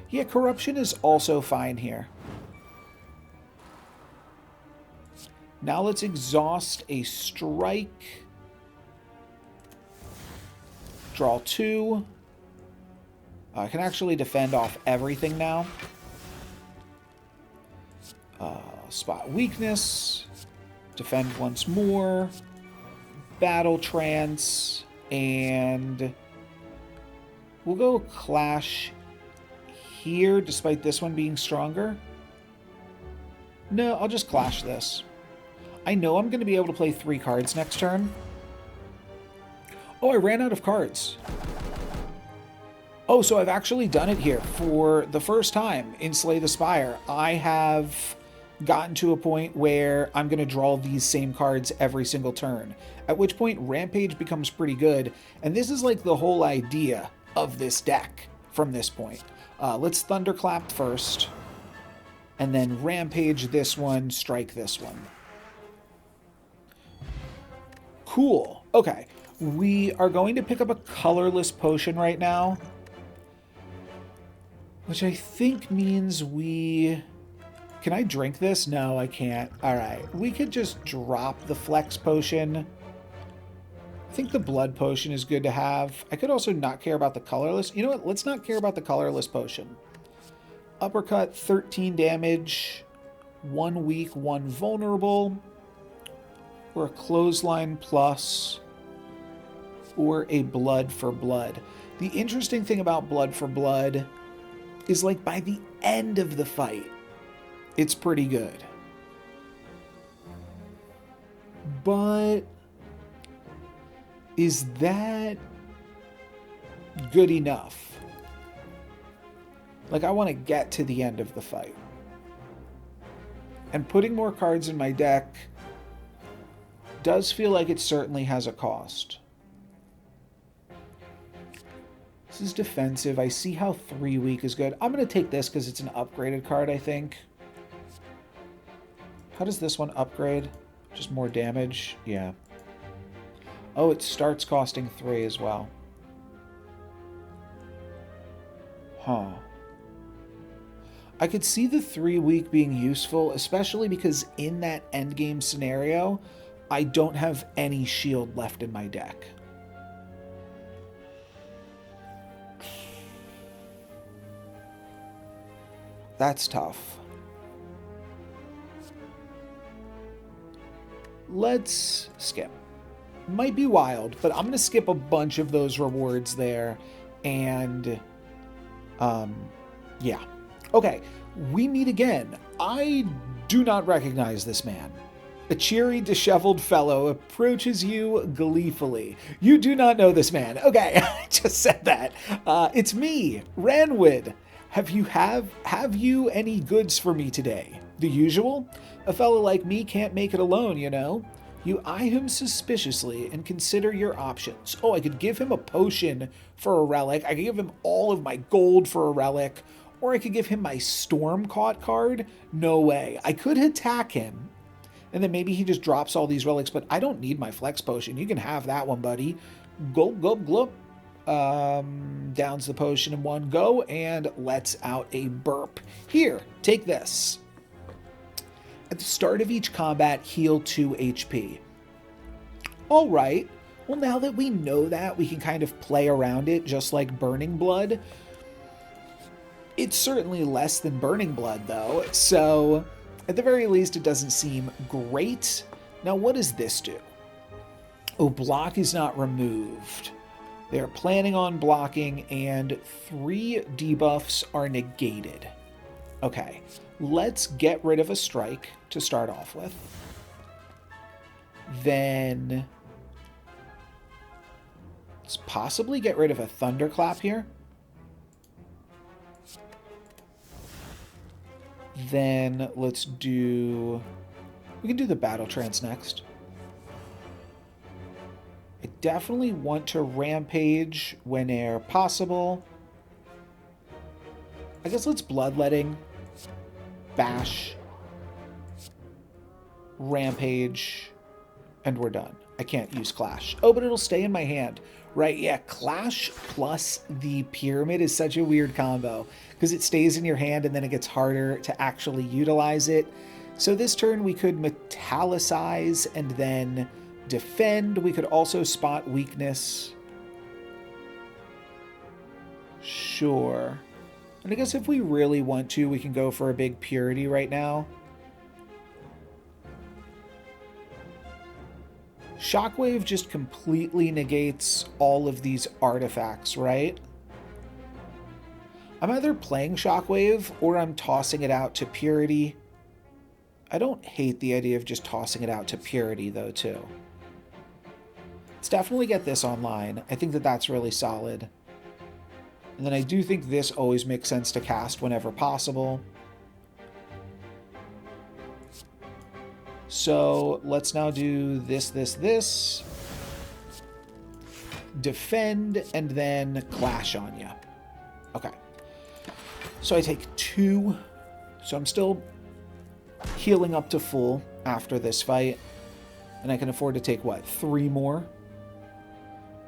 Yeah, corruption is also fine here. Now let's exhaust a strike. Draw 2. I can actually defend off everything now. Spot weakness. Defend once more. Battle trance. And we'll go clash here, despite this one being stronger. No, I'll just clash this. I know I'm going to be able to play 3 cards next turn. Oh, I ran out of cards. Oh, so I've actually done it here for the first time in Slay the Spire. I have gotten to a point where I'm going to draw these same cards every single turn, at which point Rampage becomes pretty good, and this is like the whole idea of this deck from this point. Let's Thunderclap first, and then Rampage this one, strike this one. Cool. Okay. We are going to pick up a colorless potion right now, which I think means we... Can I drink this? No, I can't. All right. We could just drop the flex potion. I think the blood potion is good to have. I could also not care about the colorless. You know what? Let's not care about the colorless potion. Uppercut, 13 damage, 1 weak, 1 vulnerable. Or a clothesline plus, or a blood for blood. The interesting thing about blood for blood is, like, by the end of the fight, it's pretty good. But is that good enough? Like, I want to get to the end of the fight. And putting more cards in my deck does feel like it certainly has a cost. This is defensive. I see how 3 weak is good. I'm going to take this because it's an upgraded card, I think. How does this one upgrade? Just more damage? Yeah. Oh, it starts costing 3 as well. Huh. I could see the 3 week being useful, especially because in that endgame scenario, I don't have any shield left in my deck. That's tough. Let's skip. Might be wild, but I'm going to skip a bunch of those rewards there. And, yeah. Okay, we meet again. I do not recognize this man. A cheery, disheveled fellow approaches you gleefully. You do not know this man. Okay, I just said that. It's me, Ranwood. Have you any goods for me today? The usual? A fellow like me can't make it alone, you know. You eye him suspiciously and consider your options. Oh, I could give him a potion for a relic. I could give him all of my gold for a relic. Or I could give him my Stormcaught card. No way. I could attack him. And then maybe he just drops all these relics, but I don't need my flex potion. You can have that one, buddy. Gulp, gulp, gulp. Downs the potion in one go and lets out a burp. Here, take this. At the start of each combat, heal 2 HP. All right. Well, now that we know that, we can kind of play around it just like Burning Blood. It's certainly less than Burning Blood, though, so at the very least, it doesn't seem great. Now, what does this do? Oh, block is not removed. They're planning on blocking, and 3 debuffs are negated. Okay, let's get rid of a strike to start off with. Then let's possibly get rid of a thunderclap here. Then we can do the battle trance next. I definitely want to rampage whene'er possible. I guess let's bloodletting, bash, rampage, and we're done. I can't use clash. Oh, but it'll stay in my hand. Right, yeah, clash plus the pyramid is such a weird combo because it stays in your hand and then it gets harder to actually utilize it. So this turn we could metallicize and then defend. We could also spot weakness. Sure. And I guess if we really want to, we can go for a big purity right now. Shockwave just completely negates all of these artifacts, right? I'm either playing Shockwave or I'm tossing it out to Purity. I don't hate the idea of just tossing it out to Purity, though, too. Let's definitely get this online. I think that that's really solid. And then I do think this always makes sense to cast whenever possible. So let's now do this. Defend, and then clash on you. Okay. So I take 2. So I'm still healing up to full after this fight. And I can afford to take, what, 3 more?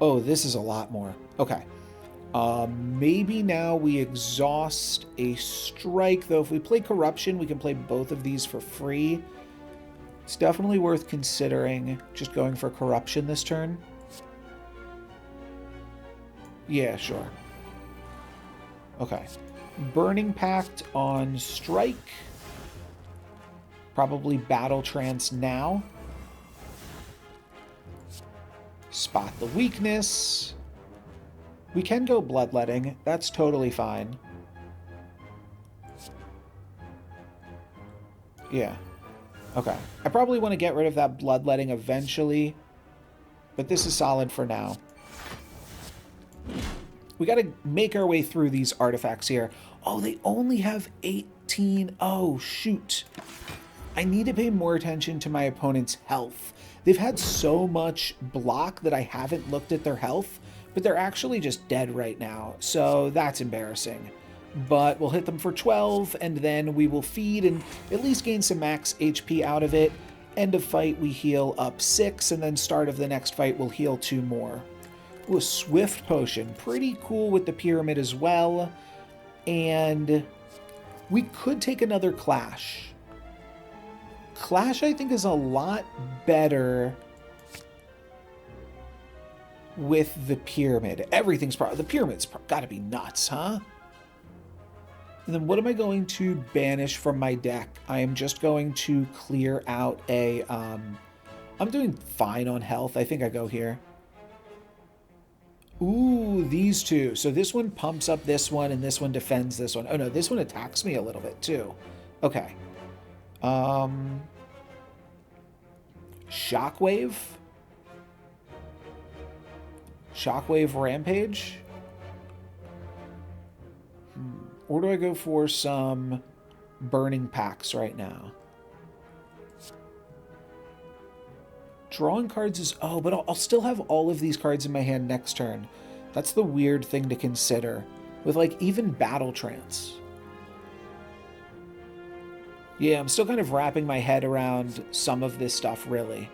Oh, this is a lot more. Okay. Maybe now we exhaust a strike, though. If we play Corruption, we can play both of these for free. It's definitely worth considering just going for Corruption this turn. Yeah, sure. Okay. Burning Pact on strike. Probably Battle Trance now. Spot the weakness. We can go Bloodletting. That's totally fine. Yeah. Okay. I probably want to get rid of that Bloodletting eventually, but this is solid for now. We got to make our way through these artifacts here. Oh, they only have 18. Oh, shoot. I need to pay more attention to my opponent's health. They've had so much block that I haven't looked at their health, but they're actually just dead right now, so that's embarrassing. but we'll hit them for 12, and then we will feed and at least gain some max HP out of it. End of fight, we heal up 6, and then start of the next fight, we'll heal 2 more. Ooh, a Swift Potion. Pretty cool with the Pyramid as well. And we could take another Clash. Clash, I think, is a lot better with the Pyramid. Everything's probably... The Pyramid's gotta be nuts, huh? And then what am I going to banish from my deck? I am just going to clear out a... I'm doing fine on health. I think I go here. Ooh, these two. So this one pumps up this one, and this one defends this one. Oh, no, this one attacks me a little bit, too. Okay. Shockwave? Shockwave Rampage? Or do I go for some Burning Packs right now? Drawing cards is... Oh, but I'll still have all of these cards in my hand next turn. That's the weird thing to consider. With, like, even Battle Trance. Yeah, I'm still kind of wrapping my head around some of this stuff, really.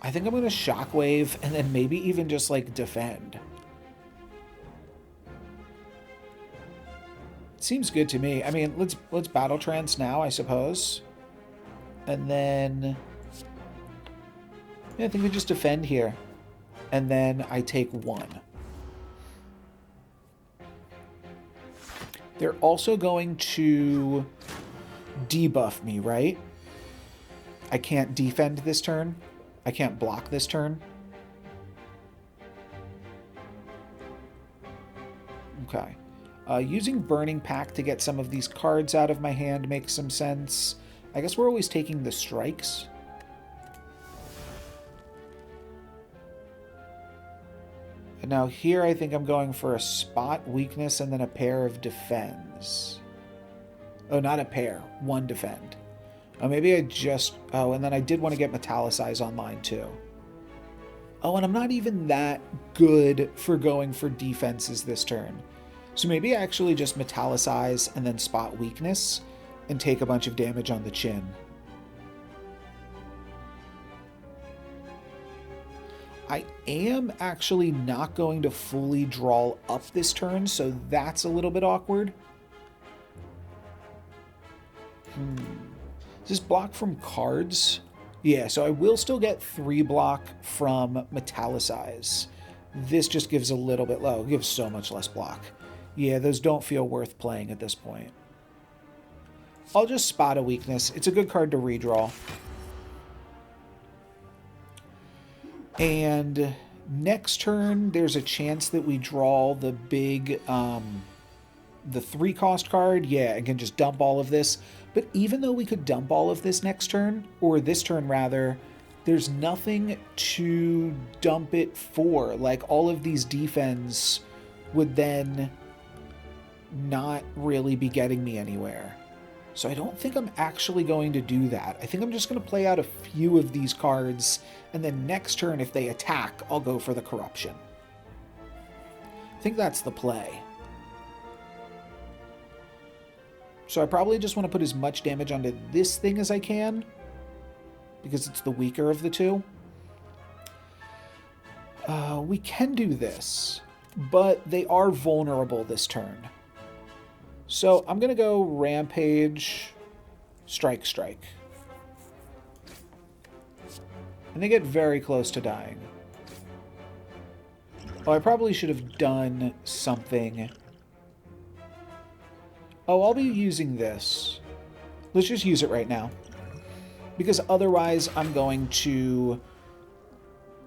I think I'm going to Shockwave and then maybe even just, like, defend. Seems good to me. I mean, let's Battle Trance now, I suppose. And then... Yeah, I think we just defend here. And then I take 1. They're also going to debuff me, right? I can't defend this turn. I can't block this turn. Okay. Using Burning Pack to get some of these cards out of my hand makes some sense. I guess we're always taking the strikes. And now here I think I'm going for a spot weakness and then a pair of defends. Oh, not a pair. 1 defend. Oh, maybe I just... Oh, and then I did want to get Metallicize online too. Oh, and I'm not even that good for going for defenses this turn. So maybe I actually just Metallicize and then spot weakness and take a bunch of damage on the chin. I am actually not going to fully draw up this turn, so that's a little bit awkward. Is this block from cards? Yeah, so I will still get 3 block from Metallicize. This just gives a little bit low. It gives so much less block. Yeah, those don't feel worth playing at this point. I'll just spot a weakness. It's a good card to redraw. And next turn, there's a chance that we draw the big, the 3-cost card. Yeah, and can just dump all of this. But even though we could dump all of this next turn, or this turn rather, there's nothing to dump it for. Like, all of these defense would then not really be getting me anywhere. So I don't think I'm actually going to do that. I think I'm just going to play out a few of these cards, and then next turn, if they attack, I'll go for the Corruption. I think that's the play. So I probably just want to put as much damage onto this thing as I can, because it's the weaker of the two. We can do this, but they are vulnerable this turn. So I'm going to go Rampage, Strike, Strike. And they get very close to dying. Oh, I probably should have done something. Oh, I'll be using this. Let's just use it right now. Because otherwise I'm going to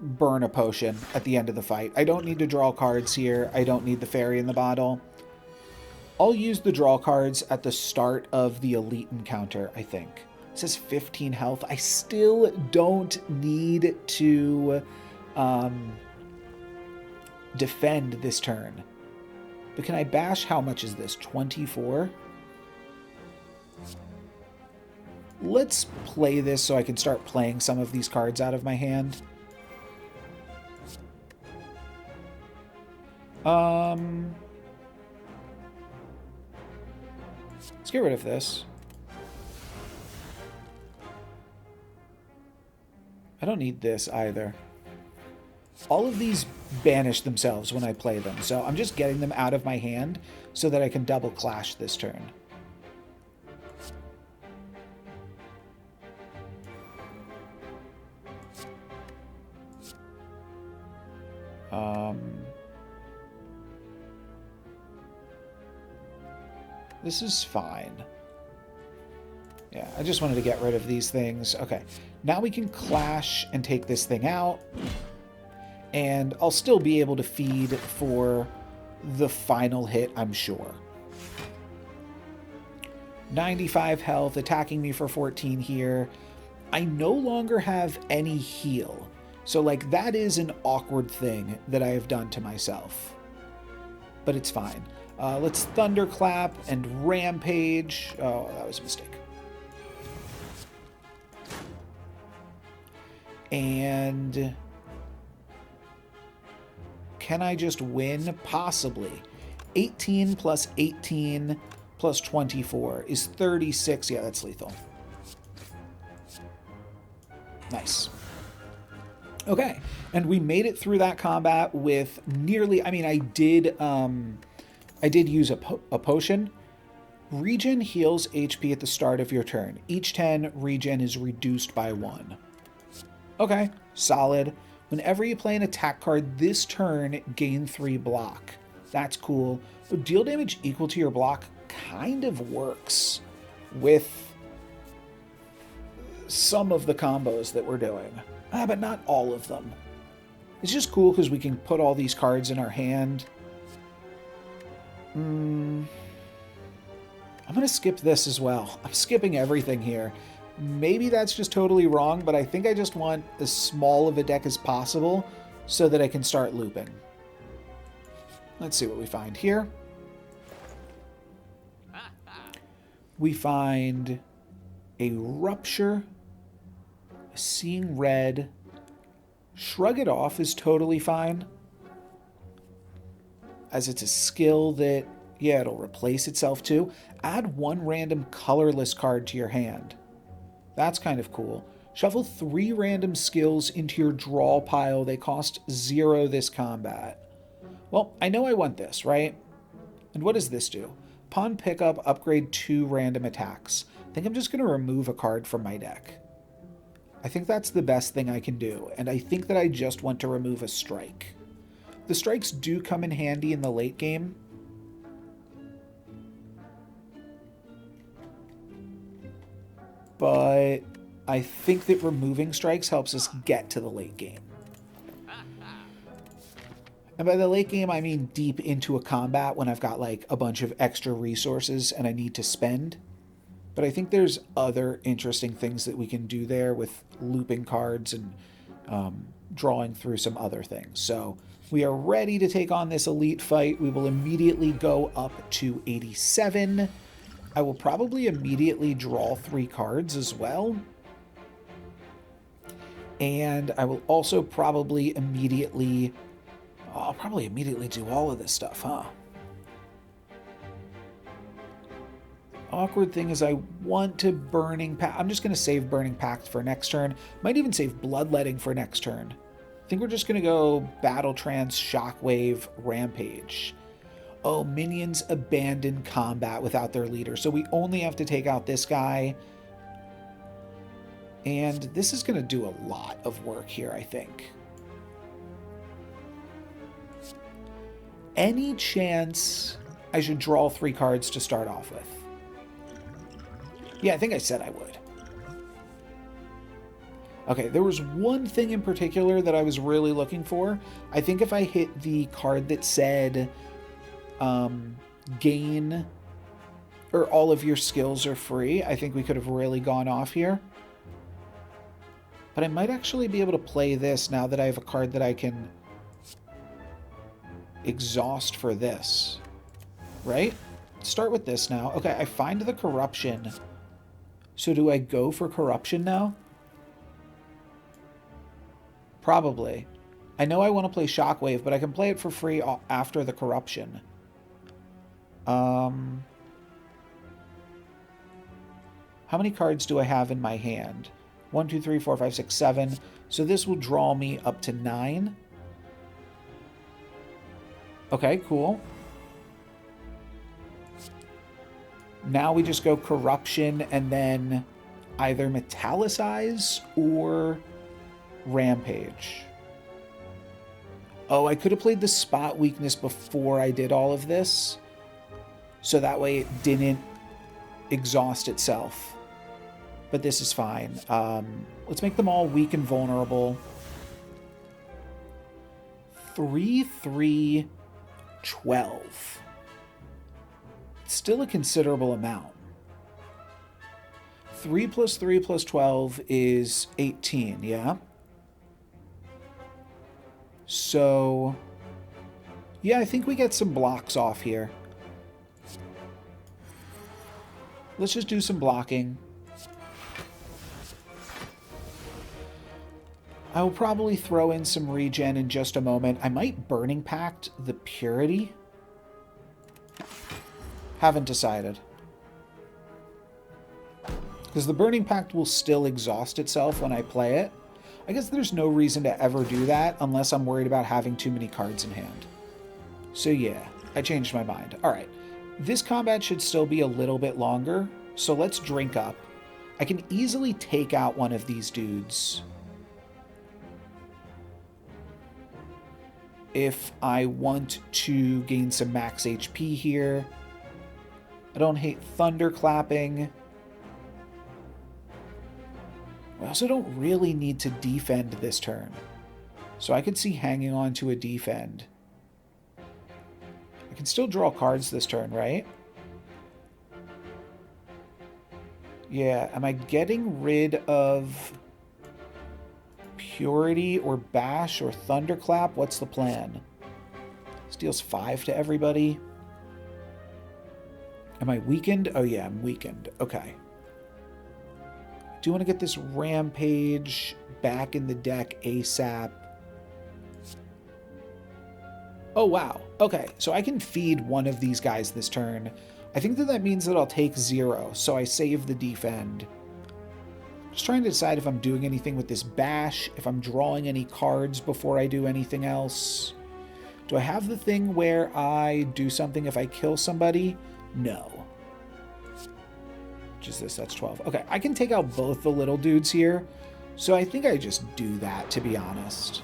burn a potion at the end of the fight. I don't need to draw cards here. I don't need the fairy in the bottle. I'll use the draw cards at the start of the elite encounter, I think. It says 15 health. I still don't need to defend this turn. But can I bash? How much is this? 24? Let's play this so I can start playing some of these cards out of my hand. Let's get rid of this. I don't need this either. All of these banish themselves when I play them, so I'm just getting them out of my hand so that I can double clash this turn. This is fine. Yeah, I just wanted to get rid of these things. Okay, now we can clash and take this thing out. And I'll still be able to feed for the final hit, I'm sure. 95 health, attacking me for 14 here. I no longer have any heal. So, like, that is an awkward thing that I have done to myself. But it's fine. Let's Thunderclap and Rampage. Oh, that was a mistake. And can I just win? Possibly. 18 plus 18 plus 24 is 36. Yeah, that's lethal. Nice. Okay, and we made it through that combat with nearly, I mean, I did use a potion. Regen heals HP at the start of your turn. Each 10, regen is reduced by 1. Okay, solid. Whenever you play an attack card this turn, gain 3 block. That's cool. But deal damage equal to your block kind of works with some of the combos that we're doing. But not all of them. It's just cool because we can put all these cards in our hand. I'm going to skip this as well. I'm skipping everything here. Maybe that's just totally wrong, but I think I just want as small of a deck as possible so that I can start looping. Let's see what we find here. We find a Rupture, a Seeing Red. Shrug It Off is totally fine, as it's a skill that, yeah, it'll replace itself too. Add 1 random colorless card to your hand. That's kind of cool. Shuffle 3 random skills into your draw pile. They cost 0 this combat. Well, I know I want this, right? And what does this do? Upon pickup, upgrade 2 random attacks. I think I'm just going to remove a card from my deck. I think that's the best thing I can do, and I think that I just want to remove a strike. The strikes do come in handy in the late game. But I think that removing strikes helps us get to the late game. And by the late game, I mean deep into a combat when I've got like a bunch of extra resources and I need to spend. But I think there's other interesting things that we can do there with looping cards and drawing through some other things. So we are ready to take on this elite fight. We will immediately go up to 87. I will probably immediately draw 3 cards as well. And I will also probably immediately... I'll probably immediately do all of this stuff, huh? Awkward thing is I want to Burning Pact. I'm just going to save Burning Pact for next turn. Might even save Bloodletting for next turn. I think we're just going to go Battle Trance, Shockwave, Rampage. Oh, minions abandon combat without their leader. So we only have to take out this guy. And this is going to do a lot of work here, I think. Any chance I should draw 3 cards to start off with? Yeah, I think I said I would. Okay, there was one thing in particular that I was really looking for. I think if I hit the card that said gain, or all of your skills are free, I think we could have really gone off here. But I might actually be able to play this now that I have a card that I can exhaust for this. Right? Start with this now. Okay, I find the Corruption. So do I go for Corruption now? Probably. I know I want to play Shockwave, but I can play it for free after the Corruption. How many cards do I have in my hand? 1, 2, 3, 4, 5, 6, 7. So this will draw me up to 9. Okay, cool. Now we just go Corruption and then either Metallicize or Rampage. Oh, I could have played the Spot weakness before I did all of this, so that way it didn't exhaust itself. But this is fine. Let's make them all weak and vulnerable. 3, 3, 12. Still a considerable amount. 3 plus 3 plus 12 is 18, yeah? So, yeah, I think we get some blocks off here. Let's just do some blocking. I will probably throw in some regen in just a moment. I might Burning Pact the Purity. Haven't decided. Because the Burning Pact will still exhaust itself when I play it. I guess there's no reason to ever do that unless I'm worried about having too many cards in hand. So yeah, I changed my mind. Alright, this combat should still be a little bit longer, so let's drink up. I can easily take out one of these dudes if I want to gain some max HP here. I don't hate Thunderclapping. I also don't really need to defend this turn. So I could see hanging on to a defend. I can still draw cards this turn, right? Yeah, am I getting rid of Purity or Bash or Thunderclap? What's the plan? This deals 5 to everybody. Am I weakened? Oh yeah, I'm weakened. Okay. Do want to get this Rampage back in the deck ASAP. Oh, wow. Okay, so I can feed one of these guys this turn. I think that means that I'll take 0, so I save the defend. Just trying to decide if I'm doing anything with this Bash, if I'm drawing any cards before I do anything else. Do I have the thing where I do something if I kill somebody? No. Which is this? That's 12. Okay, I can take out both the little dudes here. So I think I just do that, to be honest.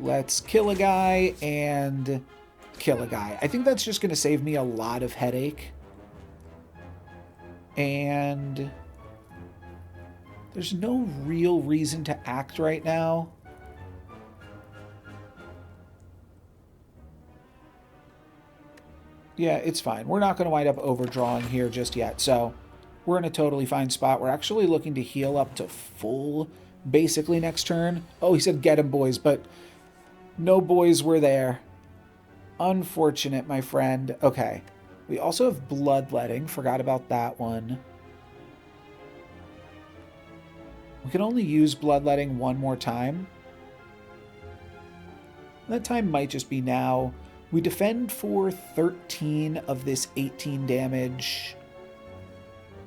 Let's kill a guy and kill a guy. I think that's just going to save me a lot of headache. And there's no real reason to act right now. Yeah, it's fine. We're not going to wind up overdrawing here just yet. So we're in a totally fine spot. We're actually looking to heal up to full basically next turn. Oh, he said get him, boys, but no boys were there. Unfortunate, my friend. Okay. We also have Bloodletting. Forgot about that one. We can only use Bloodletting one more time. That time might just be now. We defend for 13 of this 18 damage.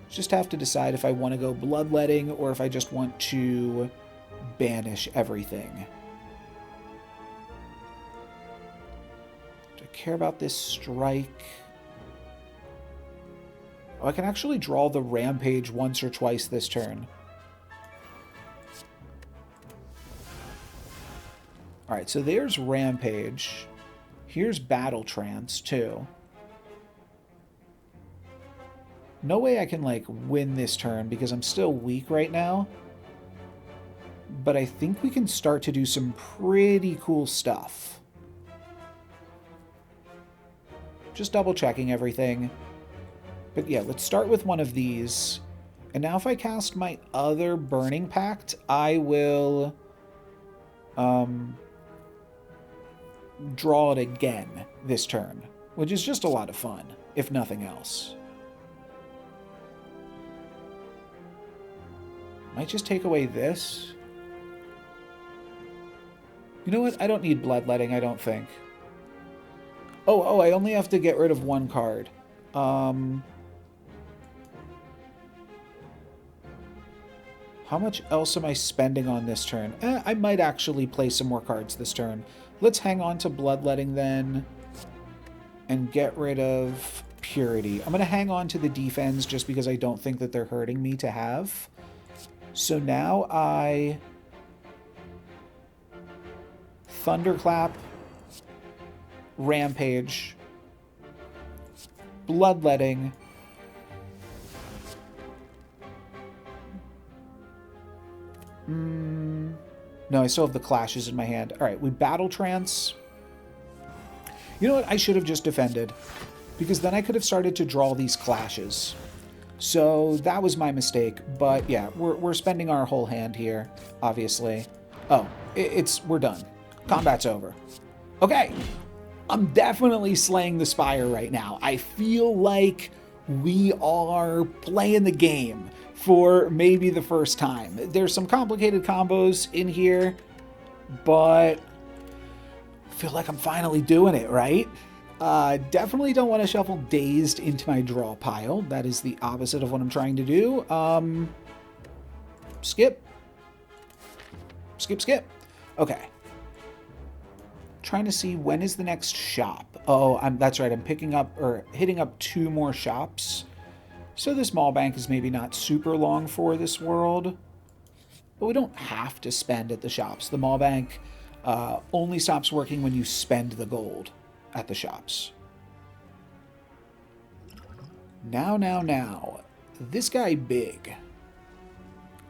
Just have to decide if I want to go Bloodletting or if I just want to banish everything. Do I care about this strike? Oh, I can actually draw the Rampage once or twice this turn. Alright, so there's Rampage. Here's Battle Trance, too. No way I can, like, win this turn because I'm still weak right now. But I think we can start to do some pretty cool stuff. Just double-checking everything. But yeah, let's start with one of these. And now if I cast my other Burning Pact, I will draw it again this turn, which is just a lot of fun, if nothing else. Might just take away this. You know what? I don't need Bloodletting, I don't think. Oh, I only have to get rid of one card. How much else am I spending on this turn? I might actually play some more cards this turn. Let's hang on to Bloodletting then and get rid of Purity. I'm going to hang on to the defense just because I don't think that they're hurting me to have. So now I Thunderclap, Rampage, Bloodletting, no, I still have the Clashes in my hand. All right, we Battle Trance. You know what? I should have just defended, because then I could have started to draw these Clashes. So that was my mistake. But yeah, we're spending our whole hand here, obviously. Oh, we're done. Combat's over. Okay, I'm definitely slaying the Spire right now. I feel like we are playing the game for maybe the first time. There's some complicated combos in here, but I feel like I'm finally doing it, right? Definitely don't want to shuffle Dazed into my draw pile. That is the opposite of what I'm trying to do. Skip. Skip, skip. Okay. Trying to see when is the next shop. Oh, that's right. I'm picking up or hitting up 2 more shops. So this mall bank is maybe not super long for this world, but we don't have to spend at the shops. The mall bank only stops working when you spend the gold at the shops. Now. This guy big.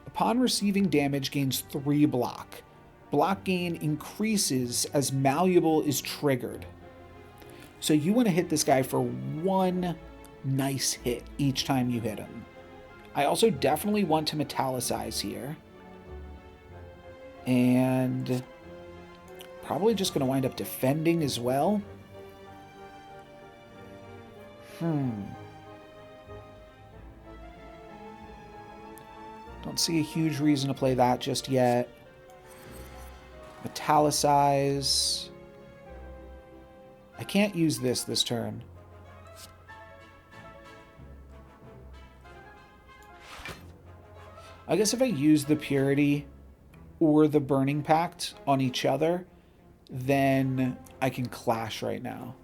Upon receiving damage, gains 3 block. Block gain increases as Malleable is triggered. So you want to hit this guy for 1 nice hit each time you hit him. I also definitely want to metallicize here. And probably just going to wind up defending as well. Don't see a huge reason to play that just yet. Metallicize. I can't use this turn. I guess if I use the Purity or the Burning Pact on each other, then I can clash right now.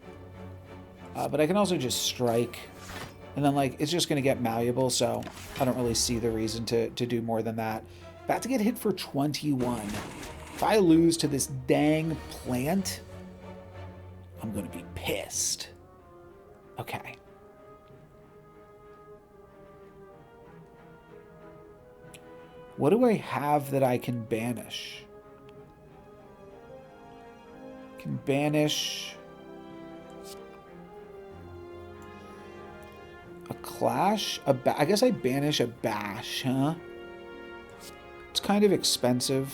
But I can also just strike. And then, like, it's just going to get malleable, so I don't really see the reason to do more than that. About to get hit for 21. If I lose to this dang plant, I'm going to be pissed. Okay. What do I have that I can banish? I can banish a Clash? I guess I banish a Bash, huh? It's kind of expensive.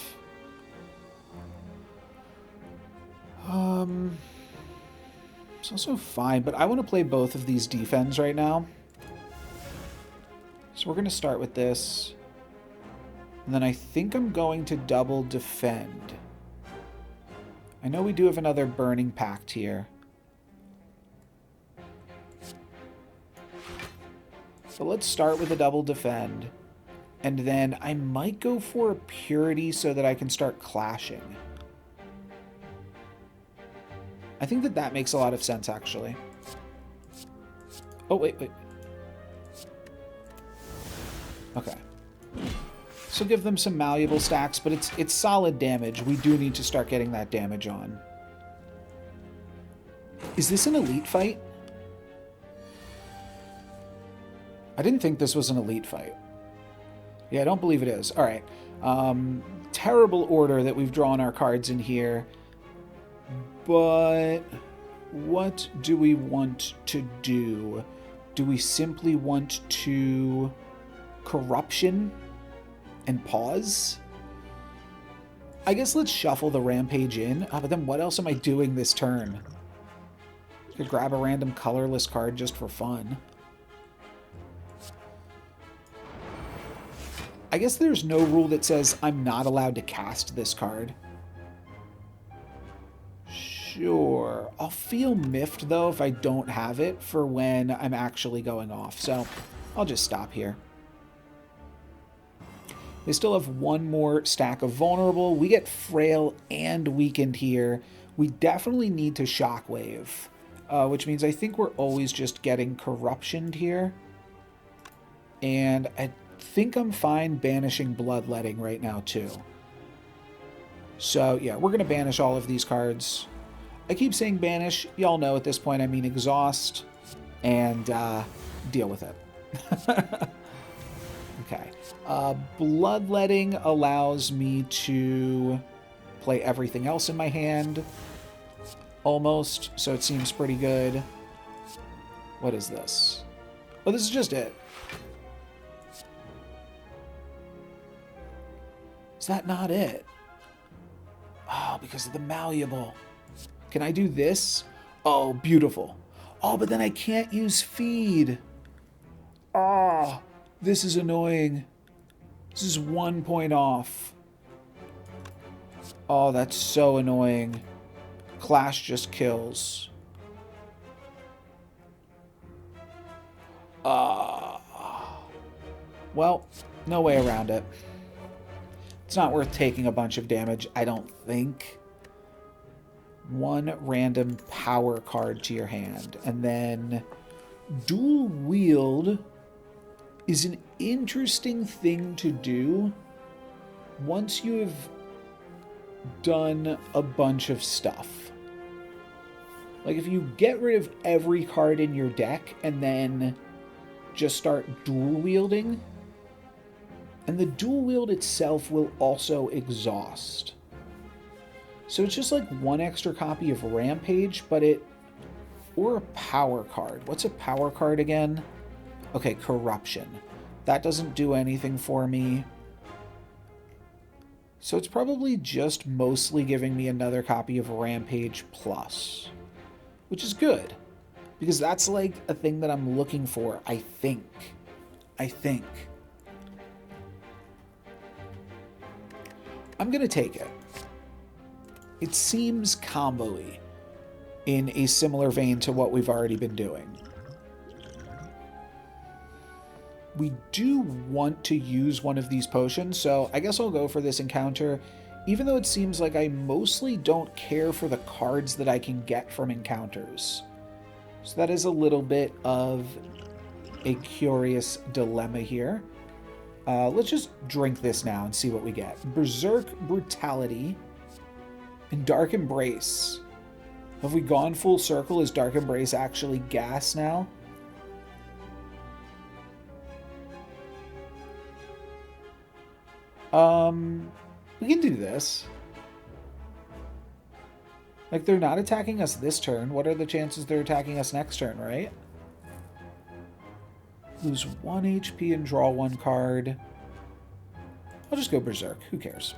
It's also fine, but I want to play both of these defense right now. So we're going to start with this. And then I think I'm going to double defend. I know we do have another Burning Pact here. So let's start with a double defend. And then I might go for a Purity so that I can start clashing. I think that makes a lot of sense, actually. Oh, wait. Okay. So give them some malleable stacks, but it's solid damage. We do need to start getting that damage on. Is this an elite fight? I didn't think this was an elite fight. Yeah, I don't believe it is. All right. Terrible order that we've drawn our cards in here. But what do we want to do? Do we simply want to corruption and pause? I guess let's shuffle the Rampage in. But then what else am I doing this turn? I could grab a random colorless card just for fun. I guess there's no rule that says I'm not allowed to cast this card. Sure. I'll feel miffed, though, if I don't have it for when I'm actually going off. So I'll just stop here. They still have one more stack of vulnerable. We get frail and weakened here. We definitely need to shockwave, which means I think we're always just getting corruptioned here. And I think I'm fine banishing bloodletting right now too. So yeah, we're going to banish all of these cards. I keep saying banish. Y'all know at this point I mean exhaust and deal with it. Okay. Bloodletting allows me to play everything else in my hand. Almost. So it seems pretty good. What is this? Oh, this is just it. Is that not it? Oh, because of the malleable. Can I do this? Oh, beautiful. Oh, but then I can't use feed. Oh, this is annoying. This is 1 point off. Oh, that's so annoying. Clash just kills. Well, no way around it. It's not worth taking a bunch of damage, I don't think. One random power card to your hand. And then dual wield is an interesting thing to do once you have done a bunch of stuff. Like if you get rid of every card in your deck and then just start dual wielding, and the dual wield itself will also exhaust. So it's just like one extra copy of Rampage, but or a power card. What's a power card again? Okay, Corruption. That doesn't do anything for me. So it's probably just mostly giving me another copy of Rampage Plus, which is good, because that's like a thing that I'm looking for, I think. I'm going to take it. It seems combo-y in a similar vein to what we've already been doing. We do want to use one of these potions, so I guess I'll go for this encounter, even though it seems like I mostly don't care for the cards that I can get from encounters. So that is a little bit of a curious dilemma here. Let's just drink this now and see what we get. Berserk Brutality and Dark Embrace. Have we gone full circle? Is Dark Embrace actually gas now? We can do this. Like, they're not attacking us this turn. What are the chances they're attacking us next turn, right? Lose 1 HP and draw 1 card. I'll just go Berserk. Who cares?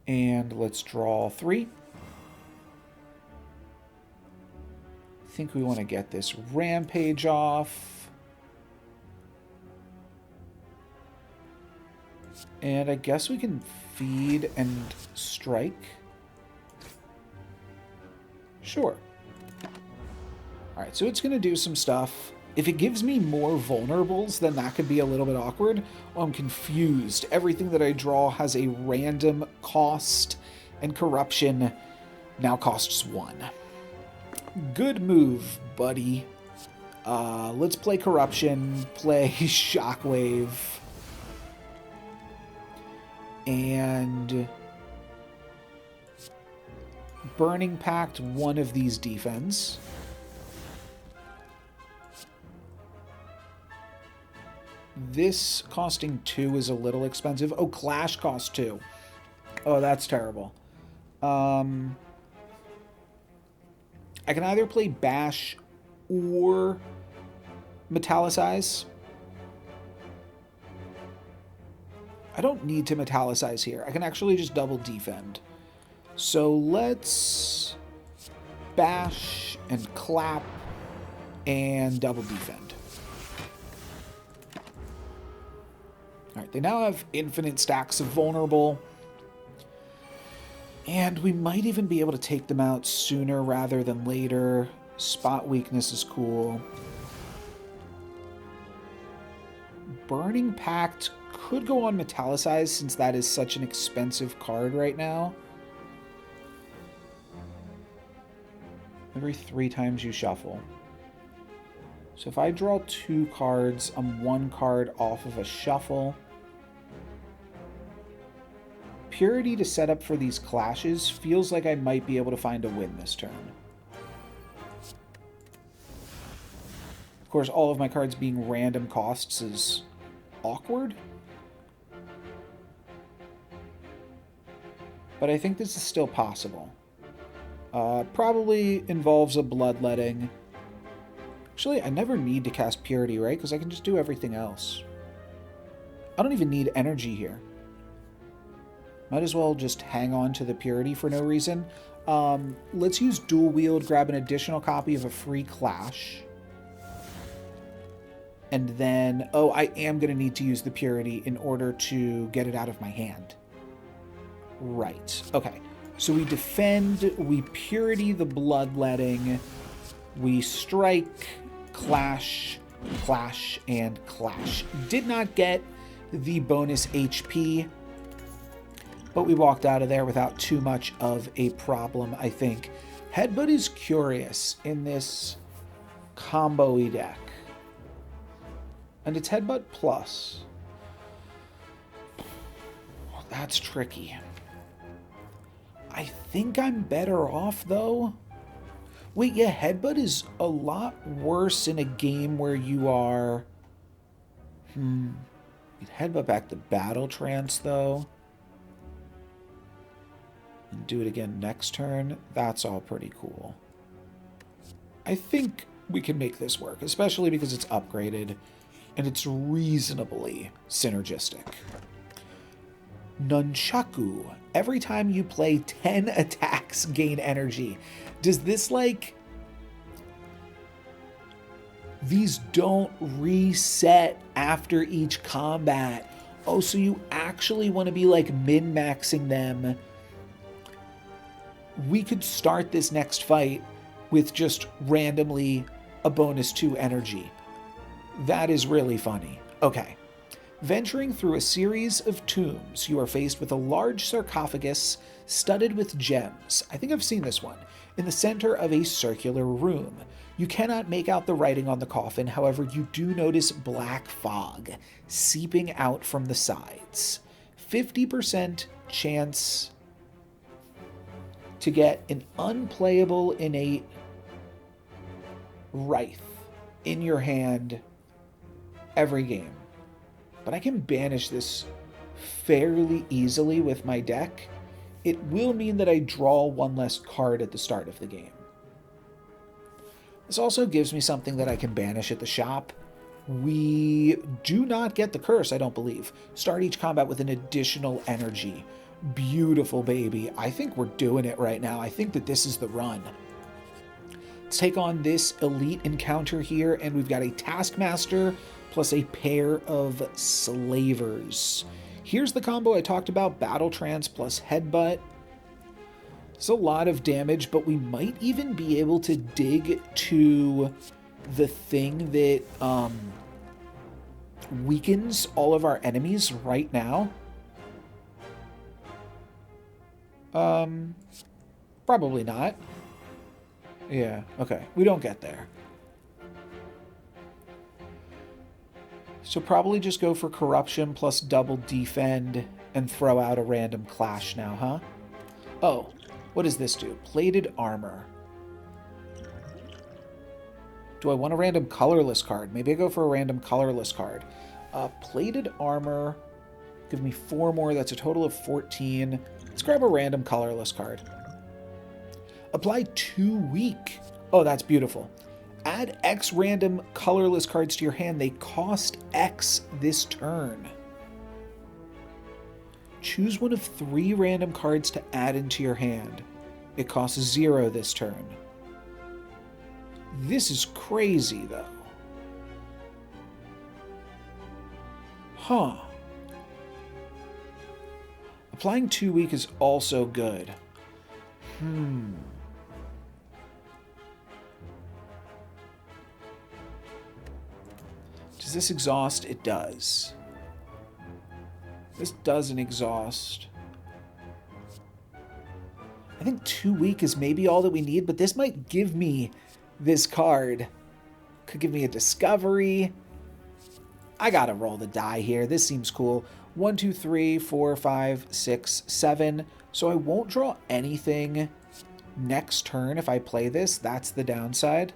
And let's draw 3. I think we want to get this Rampage off. And I guess we can feed and strike. Sure. Alright, so it's going to do some stuff. If it gives me more vulnerables, then that could be a little bit awkward. Oh, I'm confused. Everything that I draw has a random cost, and Corruption now costs 1. Good move, buddy. Let's play Corruption, play Shockwave, and Burning Pact one of these defense. This costing 2 is a little expensive. Oh, Clash costs 2. Oh, that's terrible. I can either play Bash or Metallicize. I don't need to Metallicize here. I can actually just double defend. So let's Bash and Clap and double defend. Alright, they now have infinite stacks of vulnerable. And we might even be able to take them out sooner rather than later. Spot weakness is cool. Burning Pact could go on Metallicized since that is such an expensive card right now. Every 3 times you shuffle. So if I draw 2 cards, I'm 1 card off of a shuffle. Purity to set up for these clashes feels like I might be able to find a win this turn. Of course, all of my cards being random costs is awkward. But I think this is still possible. Probably involves a bloodletting. Actually, I never need to cast Purity, right? Because I can just do everything else. I don't even need energy here. Might as well just hang on to the Purity for no reason. Let's use Dual Wield, grab an additional copy of a free Clash. And then, oh, I am going to need to use the Purity in order to get it out of my hand. Right. Okay. So we defend, we Purity the Bloodletting, we strike, Clash, Clash, and Clash. Did not get the bonus HP, but we walked out of there without too much of a problem, I think. Headbutt is curious in this combo-y deck. And it's Headbutt Plus. That's tricky. I think I'm better off, though. Wait, yeah, Headbutt is a lot worse in a game where you are... Headbutt back to Battle Trance, though. And do it again next turn. That's all pretty cool. I think we can make this work, especially because it's upgraded and it's reasonably synergistic. Nunchaku. Every time you play 10 attacks, gain energy. Does this, like... These don't reset after each combat. Oh, so you actually want to be, like, min-maxing them. We could start this next fight with just randomly a bonus 2 energy. That is really funny. Okay. Venturing through a series of tombs, you are faced with a large sarcophagus studded with gems. I think I've seen this one. In the center of a circular room. You cannot make out the writing on the coffin, however, you do notice black fog seeping out from the sides. 50% chance to get an unplayable innate Wraith in your hand every game. But I can banish this fairly easily with my deck. It will mean that I draw 1 less card at the start of the game. This also gives me something that I can banish at the shop. We do not get the curse, I don't believe. Start each combat with an additional energy. Beautiful, baby. I think we're doing it right now. I think that this is the run. Let's take on this elite encounter here, and we've got a Taskmaster plus a pair of Slavers. Here's the combo I talked about, Battle Trance plus Headbutt. It's a lot of damage, but we might even be able to dig to the thing that weakens all of our enemies right now. Probably not. Yeah, okay. We don't get there. So probably just go for Corruption plus double defend and throw out a random Clash now, huh? Oh, what does this do? Plated Armor. Do I want a random colorless card? Maybe I go for a random colorless card. Plated Armor. Give me 4 more. That's a total of 14. Let's grab a random colorless card. Apply 2 weak. Oh, that's beautiful. Add X random colorless cards to your hand. They cost X this turn. Choose one of 3 random cards to add into your hand. It costs 0 this turn. This is crazy, though. Huh. Applying 2 weak is also good. Does Does this exhaust? It does. This doesn't exhaust. I think 2 weak is maybe all that we need, but this might give me this card. Could give me a discovery. I gotta roll the die here. This seems cool. 1, 2, 3, 4, 5, 6, 7. So I won't draw anything next turn if I play this. That's the downside.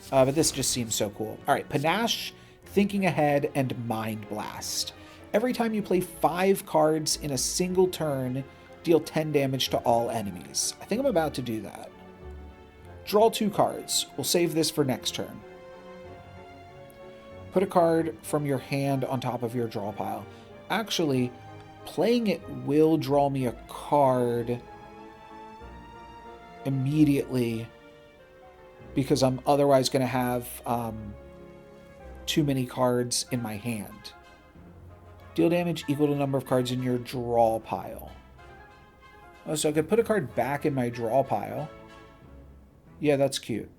But this just seems so cool. All right, Panache, Thinking Ahead, and Mind Blast. Every time you play 5 cards in a single turn, deal 10 damage to all enemies. I think I'm about to do that. Draw 2 cards. We'll save this for next turn. Put a card from your hand on top of your draw pile. Actually, playing it will draw me a card immediately because I'm otherwise going to have too many cards in my hand. Deal damage equal to the number of cards in your draw pile. Oh, so I could put a card back in my draw pile. Yeah, that's cute.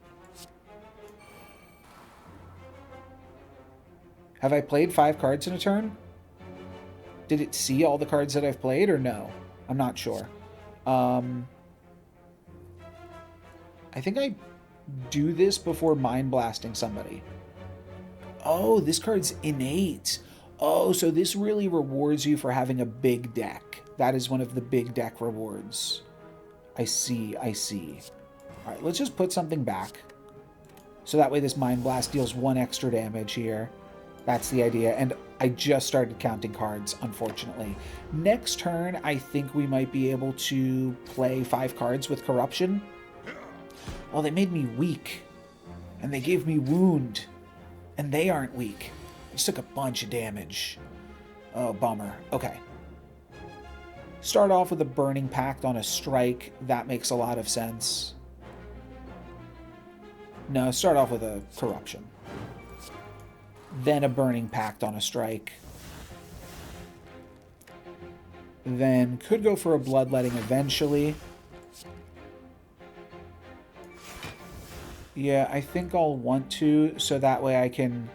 Have I played 5 cards in a turn? Did it see all the cards that I've played or no? I'm not sure. I think I do this before mind blasting somebody. Oh, this card's innate. Oh, so this really rewards you for having a big deck. That is one of the big deck rewards. I see, I see. All right, let's just put something back. So that way this Mind Blast deals 1 extra damage here. That's the idea. And I just started counting cards, unfortunately. Next turn, I think we might be able to play 5 cards with Corruption. Oh, they made me weak. And they gave me Wound. And they aren't weak. I just took a bunch of damage. Oh, bummer. Okay. Start off with a Burning Pact on a strike. That makes a lot of sense. No, start off with a Corruption. Then a Burning Pact on a strike. Then could go for a Bloodletting eventually. Yeah, I think I'll want to, so that way I can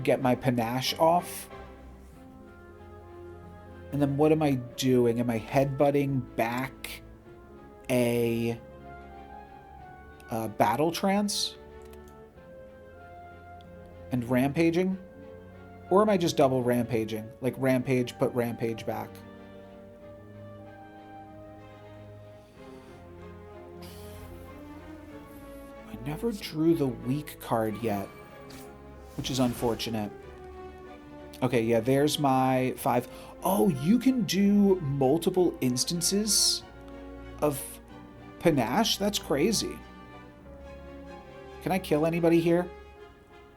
get my Panache off. And then what am I doing? Am I headbutting back a Battle Trance? And rampaging? Or am I just double rampaging? Like rampage, put rampage back. I never drew the weak card yet, which is unfortunate. Okay, yeah, there's my 5. Oh, you can do multiple instances of Panache? That's crazy. Can I kill anybody here?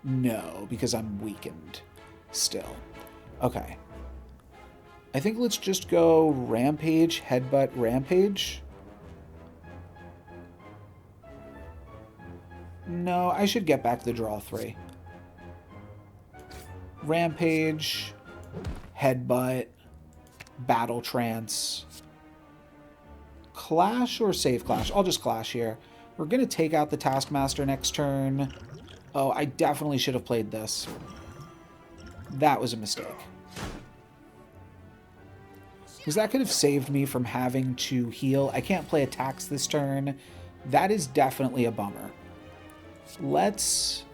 No, because I'm weakened still. Okay. I think let's just go Rampage, Headbutt, Rampage. No, I should get back to draw 3. Rampage, Headbutt, Battle Trance. Clash or save Clash? I'll just Clash here. We're going to take out the Taskmaster next turn. Oh, I definitely should have played this. That was a mistake. Because that could have saved me from having to heal. I can't play attacks this turn. That is definitely a bummer. Let's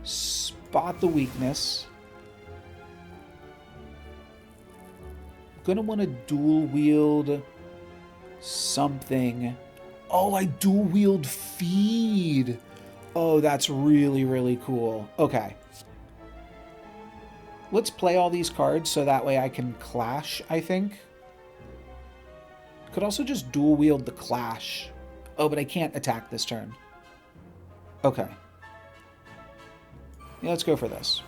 spot the weakness. Gonna want to dual wield something. Oh, I dual wield Feed. Oh, that's really, really cool. Okay. Let's play all these cards so that way I can Clash, I think. Could also just dual wield the Clash. Oh, but I can't attack this turn. Okay. Yeah, let's go for this.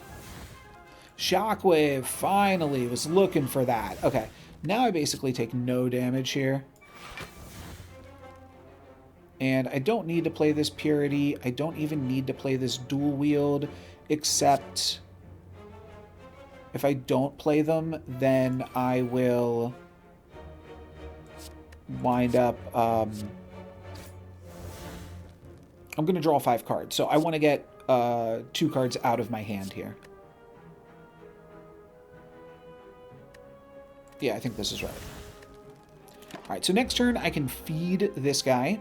Shockwave, finally, was looking for that. Okay, now I basically take no damage here. And I don't need to play this Purity. I don't even need to play this Dual Wield, except if I don't play them, then I will wind up... I'm going to draw 5 cards. So I want to get 2 cards out of my hand here. Yeah, I think this is right. All right, so next turn I can feed this guy.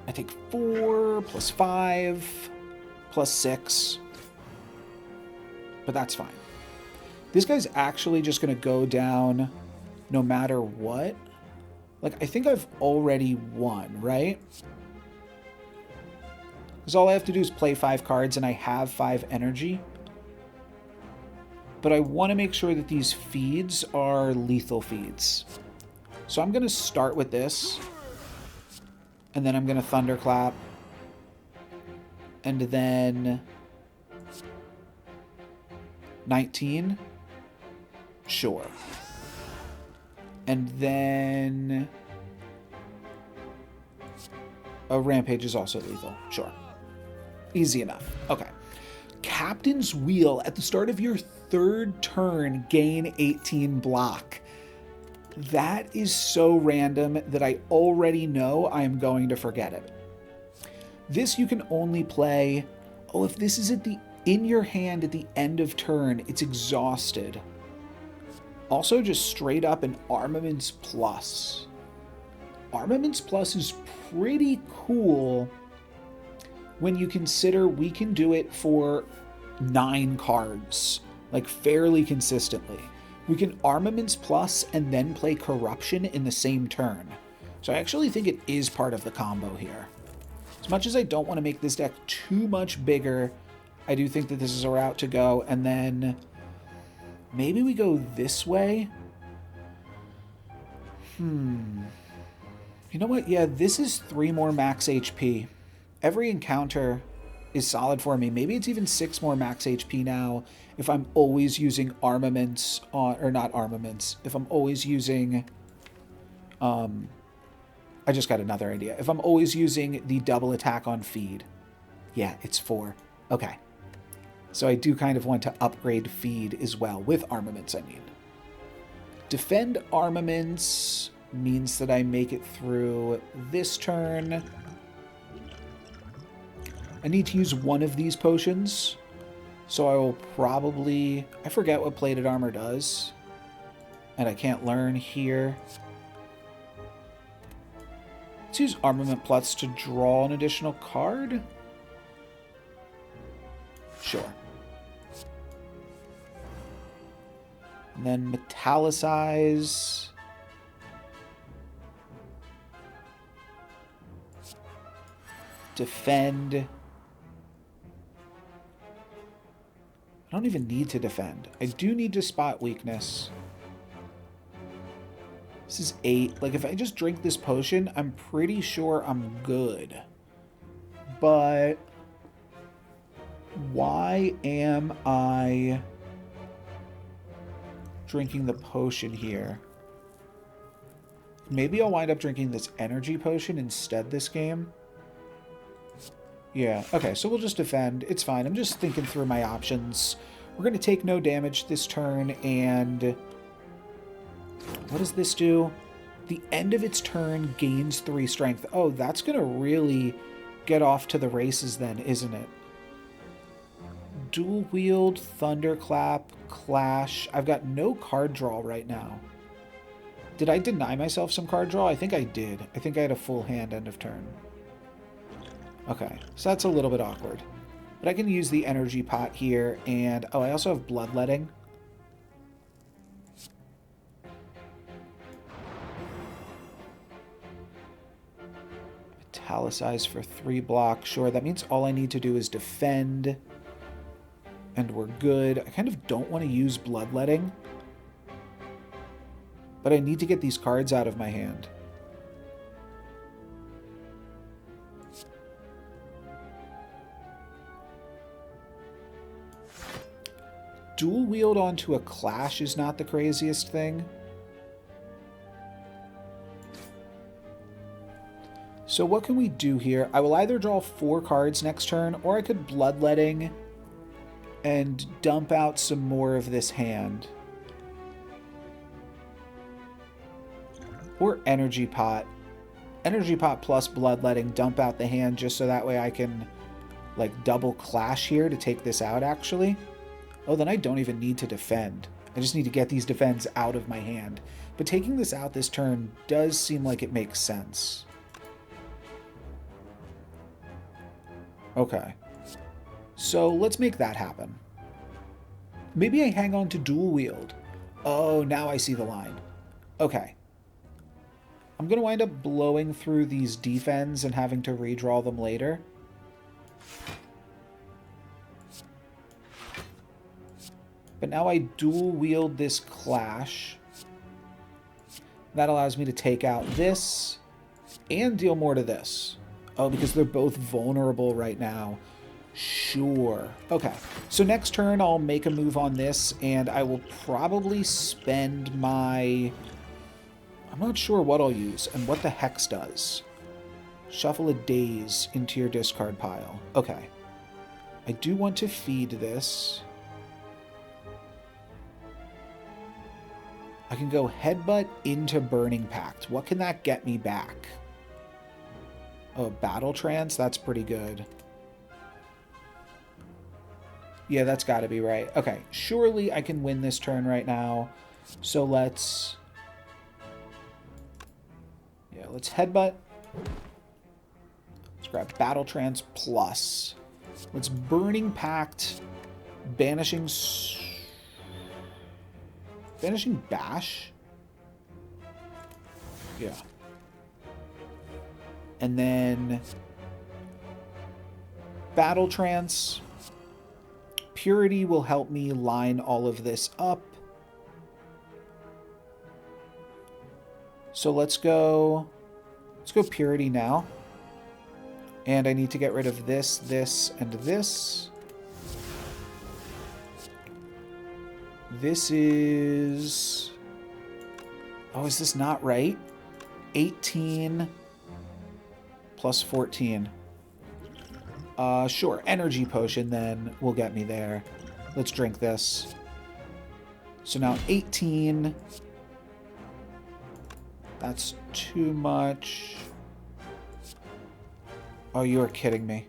I take 4 plus 5 plus 6. But that's fine. This guy's actually just going to go down no matter what. Like, I think I've already won, right? Because all I have to do is play 5 cards and I have 5 energy. But I want to make sure that these feeds are lethal feeds. So I'm going to start with this. And then I'm going to Thunderclap. And then 19. Sure. And then a Rampage is also lethal. Sure. Easy enough. Okay. Captain's Wheel. At the start of your 3rd turn, gain 18 block. That is so random that I already know I am going to forget it. This you can only play... Oh, if this is in your hand at the end of turn, it's exhausted. Also, just straight up an Armaments Plus. Armaments Plus is pretty cool when you consider we can do it for 9 cards, like fairly consistently. We can Armaments Plus and then play Corruption in the same turn. So I actually think it is part of the combo here. As much as I don't want to make this deck too much bigger, I do think that this is a route to go. And then maybe we go this way. You know what? Yeah, this is 3 more max HP. Every encounter is solid for me. Maybe it's even 6 more max HP now if I'm always using armaments on, or not armaments, if I'm always using, I just got another idea. If I'm always using the double attack on feed. Yeah, it's 4. Okay. So I do kind of want to upgrade feed as well, with armaments, I mean. Defend armaments means that I make it through this turn. I need to use one of these potions, so I will probably... I forget what plated armor does, and I can't learn here. Let's use Armament Plus to draw an additional card. Sure. And then Metallicize. Defend. I don't even need to defend. I do need to spot weakness. This is 8. Like, if I just drink this potion, I'm pretty sure I'm good. But why am I drinking the potion here? Maybe I'll wind up drinking this energy potion instead this game. Yeah, okay, so we'll just defend. It's fine. I'm just thinking through my options. We're going to take no damage this turn, and what does this do? The end of its turn gains 3 strength. Oh, that's going to really get off to the races then, isn't it? Dual wield, thunderclap, clash. I've got no card draw right now. Did I deny myself some card draw? I think I did. I think I had a full hand end of turn. Okay, so that's a little bit awkward. But I can use the energy pot here, and... oh, I also have bloodletting. Metallicize for 3 blocks. Sure, that means all I need to do is defend. And we're good. I kind of don't want to use bloodletting. But I need to get these cards out of my hand. Dual wield onto a clash is not the craziest thing. So what can we do here? I will either draw 4 cards next turn, or I could bloodletting and dump out some more of this hand. Or energy pot Energy pot plus bloodletting, dump out the hand just so that way I can like double clash here to take this out actually. Oh, then I don't even need to defend. I just need to get these defends out of my hand. But taking this out this turn does seem like it makes sense. Okay. So let's make that happen. Maybe I hang on to dual wield. Oh, now I see the line. Okay. I'm going to wind up blowing through these defense and having to redraw them later. But now I dual wield this clash. That allows me to take out this and deal more to this. Oh, because they're both vulnerable right now. Sure. Okay. So next turn I'll make a move on this and I will probably spend my... I'm not sure what I'll use and what the Hex does. Shuffle a Daze into your discard pile. Okay. I do want to feed this. I can go Headbutt into Burning Pact. What can that get me back? Oh, Battle Trance? That's pretty good. Yeah, that's got to be right. Okay, surely I can win this turn right now. So let's... Yeah, let's Headbutt. Let's grab Battle Trance plus. Let's Burning Pact. Banishing Bash? Yeah. And then Battle Trance. Purity will help me line all of this up. So let's go Purity now. And I need to get rid of this, this, and this. This is... Oh, is this not right? 18 plus 14. Sure. Energy potion then will get me there. Let's drink this. So now 18. That's too much. Oh, you are kidding me.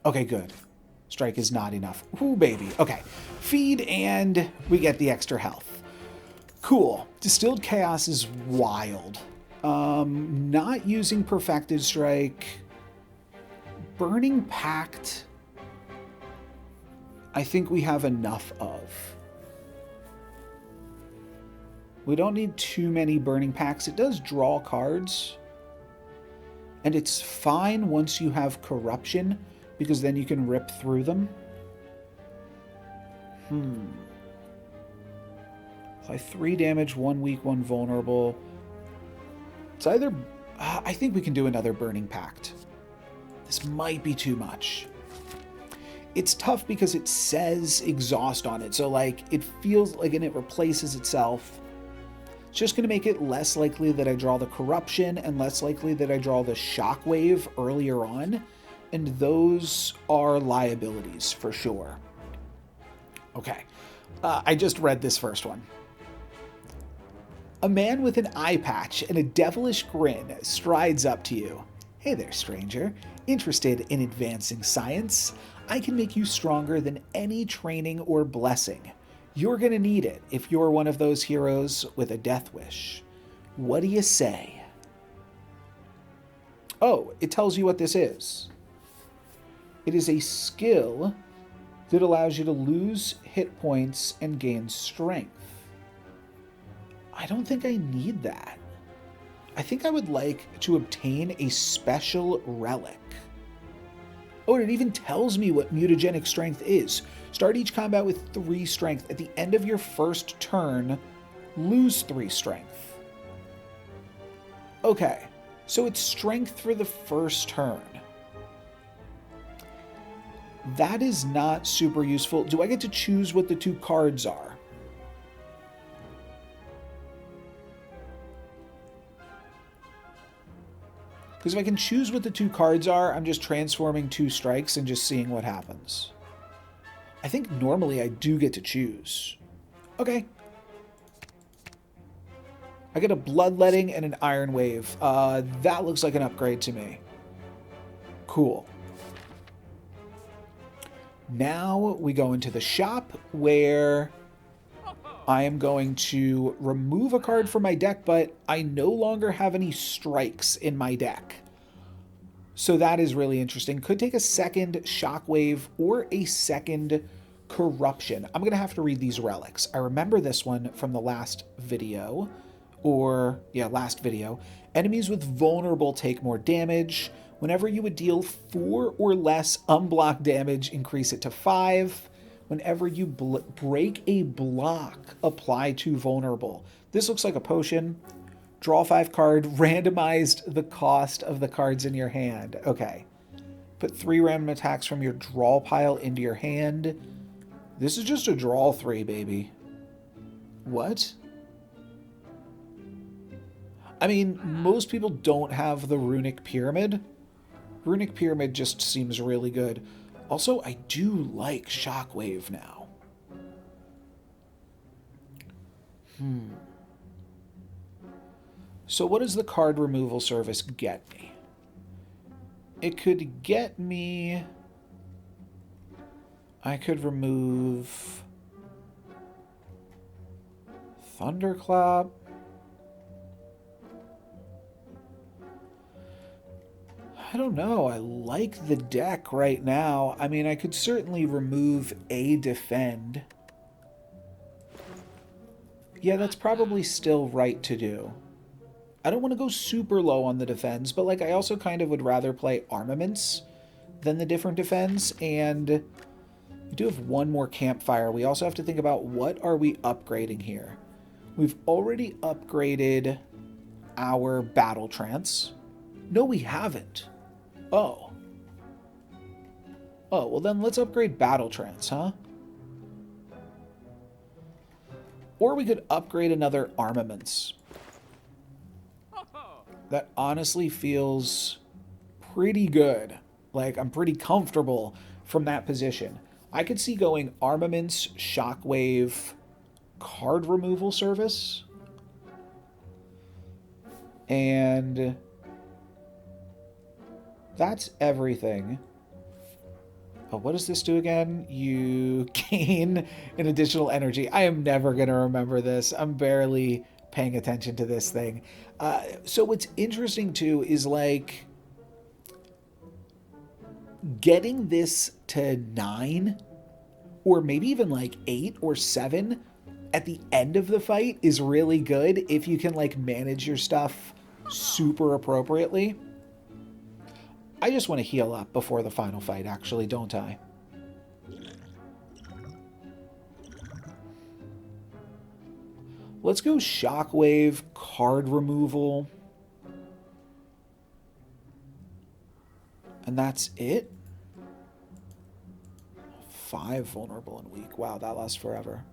Okay, good. Strike is not enough. Ooh, baby. Okay. Feed and we get the extra health. Cool. Distilled Chaos is wild. Not using Perfected Strike. Burning Pact, I think we have enough of. We don't need too many Burning Pacts. It does draw cards. And it's fine once you have Corruption, because then you can rip through them. Apply 3 damage, 1 weak, 1 vulnerable. It's either... I think we can do another Burning Pact. This might be too much. It's tough because it says exhaust on it. So like it feels like and it replaces itself. It's just going to make it less likely that I draw the Corruption and less likely that I draw the Shockwave earlier on. And those are liabilities for sure. Okay. I just read this first one. A man with an eye patch and a devilish grin strides up to you. Hey there, stranger. Interested in advancing science? I can make you stronger than any training or blessing. You're gonna need it if you're one of those heroes with a death wish. What do you say? Oh, it tells you what this is. It is a skill that allows you to lose hit points and gain strength. I don't think I need that. I think I would like to obtain a special relic. Oh, and it even tells me what mutagenic strength is. Start each combat with 3 strength. At the end of your first turn, lose 3 strength. Okay, so it's strength for the first turn. That is not super useful. Do I get to choose what the 2 cards are? Because if I can choose what the 2 cards are, I'm just transforming 2 strikes and just seeing what happens. I think normally I do get to choose. Okay. I get a Bloodletting and an Iron Wave. That looks like an upgrade to me. Cool. Now we go into the shop where I am going to remove a card from my deck, but I no longer have any strikes in my deck. So that is really interesting. Could take a second Shockwave or a second Corruption. I'm going to have to read these relics. I remember this one from the last video. Last video. Enemies with Vulnerable take more damage. Whenever you would deal 4 or less unblocked damage, increase it to 5. Whenever you break a block, apply to Vulnerable. This looks like a potion. Draw 5 card, randomized the cost of the cards in your hand. Okay. Put 3 random attacks from your draw pile into your hand. This is just a draw 3, baby. What? I mean, most people don't have the Runic Pyramid. Runic Pyramid just seems really good. Also, I do like Shockwave now. So what does the card removal service get me? It could get me... I could remove... Thunderclap. I don't know. I like the deck right now. I mean, I could certainly remove a defend. Yeah, that's probably still right to do. I don't want to go super low on the defense, but like I also kind of would rather play armaments than the different defense, and we do have one more campfire. We also have to think about what are we upgrading here. We've already upgraded our battle trance. No, we haven't. Oh. Oh, well then let's upgrade battle trance, huh? Or we could upgrade another armaments. That honestly feels pretty good. Like, I'm pretty comfortable from that position. I could see going armaments, shockwave, card removal service. And that's everything. Oh, what does this do again? You gain an additional energy. I am never going to remember this. I'm barely paying attention to this thing. So what's interesting too is like getting this to 9 or maybe even like 8 or 7 at the end of the fight is really good if you can like manage your stuff super appropriately. I just want to heal up before the final fight, actually, don't I? Let's go Shockwave, card removal. And that's it? 5 vulnerable and weak. Wow, that lasts forever.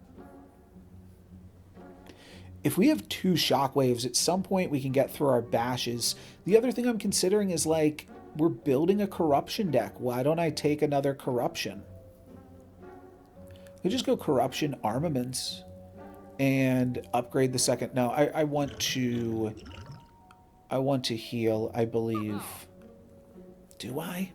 If we have 2 Shockwaves, at some point we can get through our bashes. The other thing I'm considering is like, we're building a corruption deck. Why don't I take another corruption? We just go corruption armaments and upgrade the second. No, I want to heal, I believe. Do I?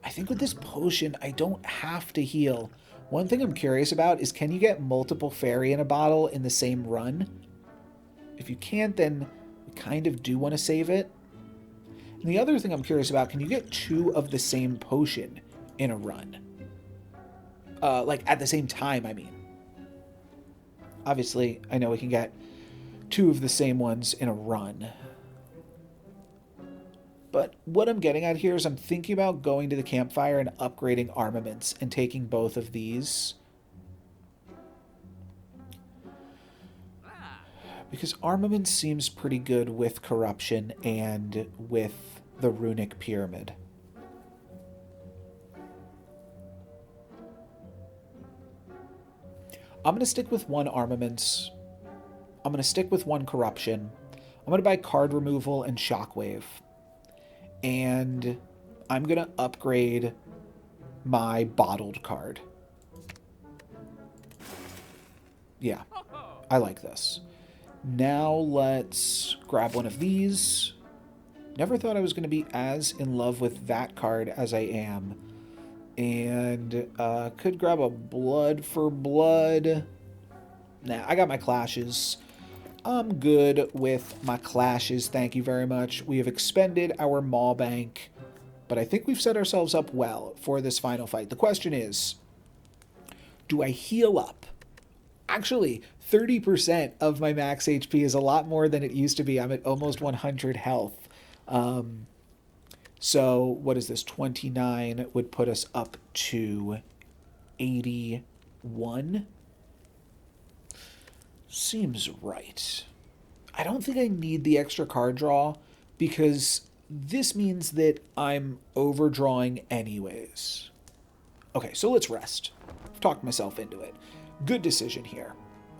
I think with this potion, I don't have to heal. One thing I'm curious about is, can you get multiple fairy in a bottle in the same run? If you can't, then kind of do want to save it. And the other thing I'm curious about, can you get 2 of the same potion in a run? Like at the same time, I mean. Obviously, I know we can get 2 of the same ones in a run. But what I'm getting at here is I'm thinking about going to the campfire and upgrading armaments and taking both of these. Because armament seems pretty good with corruption and with the Runic Pyramid. I'm going to stick with 1 armaments. I'm going to stick with 1 corruption. I'm going to buy card removal and shockwave. And I'm going to upgrade my bottled card. Yeah. I like this. Now let's grab one of these. Never thought I was going to be as in love with that card as I am. And could grab a blood for blood. Nah, I got my clashes. I'm good with my clashes, thank you very much. We have expended our Maw Bank, but I think we've set ourselves up well for this final fight. The question is, do I heal up? Actually, 30% of my max HP is a lot more than it used to be. I'm at almost 100 health. So what is this? 29 would put us up to 81. Seems right. I don't think I need the extra card draw because this means that I'm overdrawing anyways. Okay, so let's rest. I've talked myself into it. Good decision here.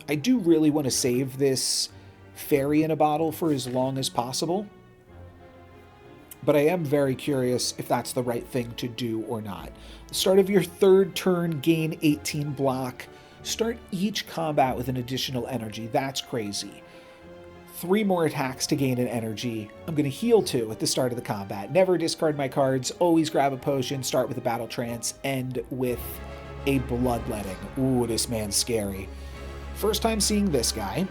I do really want to save this fairy in a bottle for as long as possible, but I am very curious if that's the right thing to do or not. The start of your third turn, gain 18 block. Start each combat with an additional energy. That's crazy. 3 more attacks to gain an energy. I'm going to heal 2 at the start of the combat. Never discard my cards. Always grab a potion. Start with a battle trance. End with a bloodletting. Ooh, this man's scary. First time seeing this guy.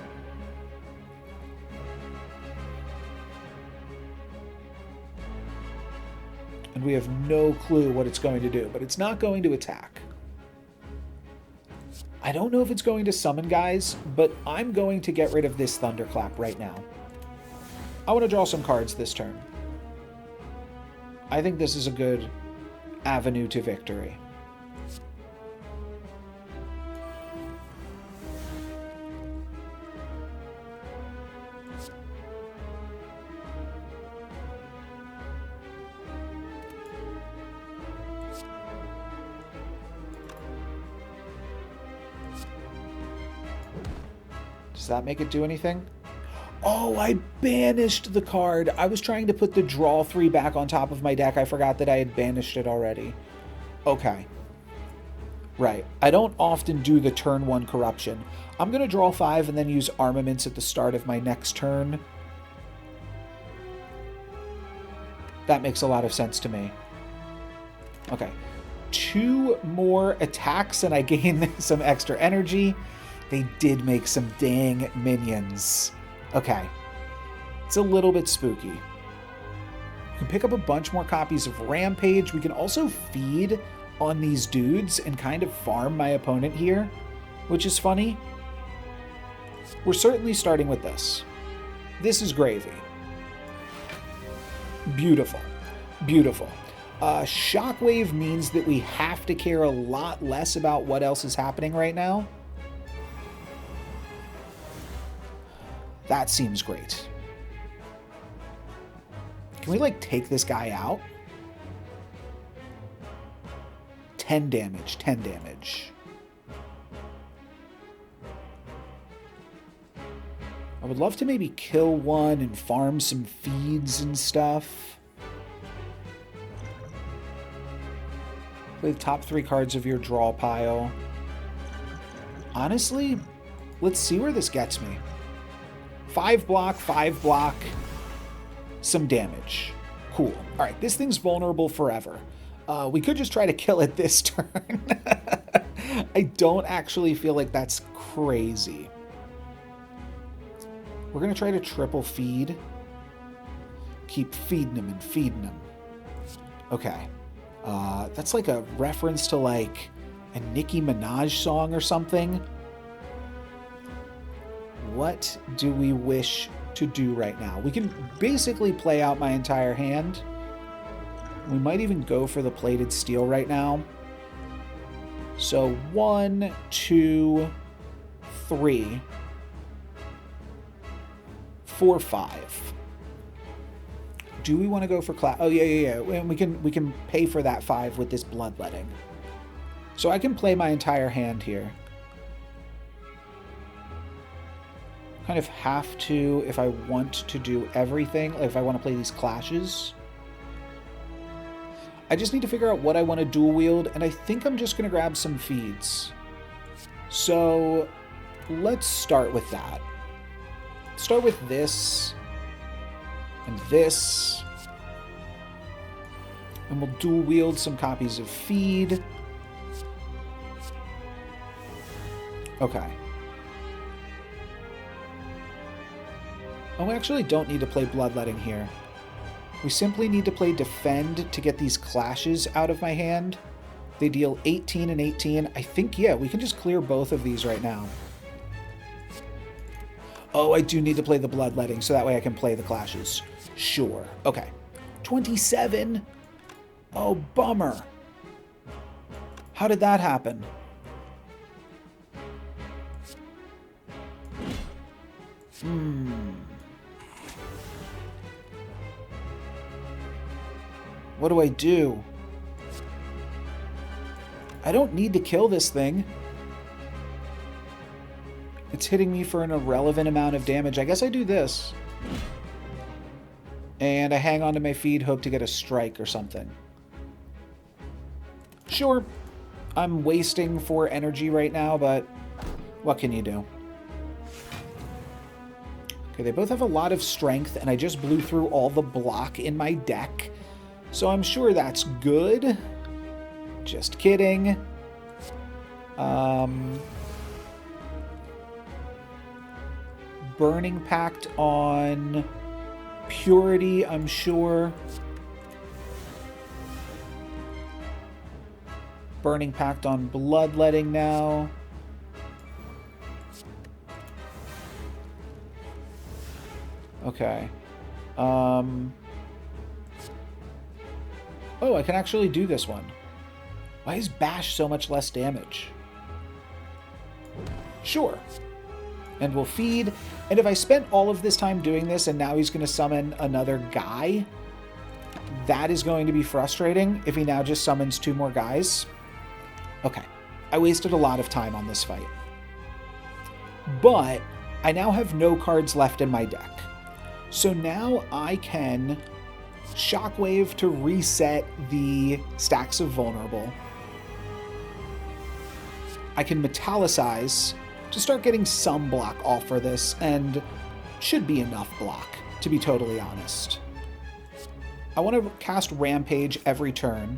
And we have no clue what it's going to do, but it's not going to attack. I don't know if it's going to summon guys, but I'm going to get rid of this Thunderclap right now. I want to draw some cards this turn. I think this is a good avenue to victory. Does that make it do anything? Oh, I banished the card. I was trying to put the draw 3 back on top of my deck. I forgot that I had banished it already. Okay. Right. I don't often do the turn 1 corruption. I'm going to draw 5 and then use armaments at the start of my next turn. That makes a lot of sense to me. Okay. 2 more attacks and I gain some extra energy. They did make some dang minions. Okay. It's a little bit spooky. We can pick up a bunch more copies of Rampage. We can also feed on these dudes and kind of farm my opponent here, which is funny. We're certainly starting with this. This is gravy. Beautiful. Beautiful. Shockwave means that we have to care a lot less about what else is happening right now. That seems great. Can we, like, take this guy out? 10 damage, 10 damage. I would love to maybe kill one and farm some feeds and stuff. Play the top 3 cards of your draw pile. Honestly, let's see where this gets me. 5 block, 5 block, some damage. Cool. All right, this thing's vulnerable forever. We could just try to kill it this turn. I don't actually feel like that's crazy. We're going to try to triple feed. Keep feeding him and feeding him. Okay. That's like a reference to like a Nicki Minaj song or something. What do we wish to do right now? We can basically play out my entire hand. We might even go for the plated steel right now. So 1, 2, 3, 4, 5. Do we want to go for class? Oh yeah. And we can pay for that 5 with this bloodletting. So I can play my entire hand here. Kind of have to if I want to do everything, like if I want to play these clashes. I just need to figure out what I want to dual wield, and I think I'm just going to grab some feeds. So let's start with that. Start with this and this. And we'll dual wield some copies of Feed. Okay. Oh, we actually don't need to play Bloodletting here. We simply need to play Defend to get these clashes out of my hand. They deal 18 and 18. I think, yeah, we can just clear both of these right now. Oh, I do need to play the Bloodletting, so that way I can play the clashes. Sure. Okay. 27. Oh, bummer. How did that happen? What do I do? I don't need to kill this thing. It's hitting me for an irrelevant amount of damage. I guess I do this. And I hang on to my feed, hope to get a strike or something. Sure, I'm wasting 4 energy right now, but what can you do? Okay, they both have a lot of strength, and I just blew through all the block in my deck. So I'm sure that's good. Just kidding. Burning Pact on Purity, I'm sure. Burning Pact on Bloodletting now. Okay. Oh, I can actually do this one. Why is Bash so much less damage? Sure. And we'll feed. And if I spent all of this time doing this and now he's going to summon another guy, that is going to be frustrating if he now just summons 2 more guys. Okay. I wasted a lot of time on this fight. But I now have no cards left in my deck. So now I can Shockwave to reset the stacks of Vulnerable. I can Metallicize to start getting some block off for this, and should be enough block, to be totally honest. I want to cast Rampage every turn.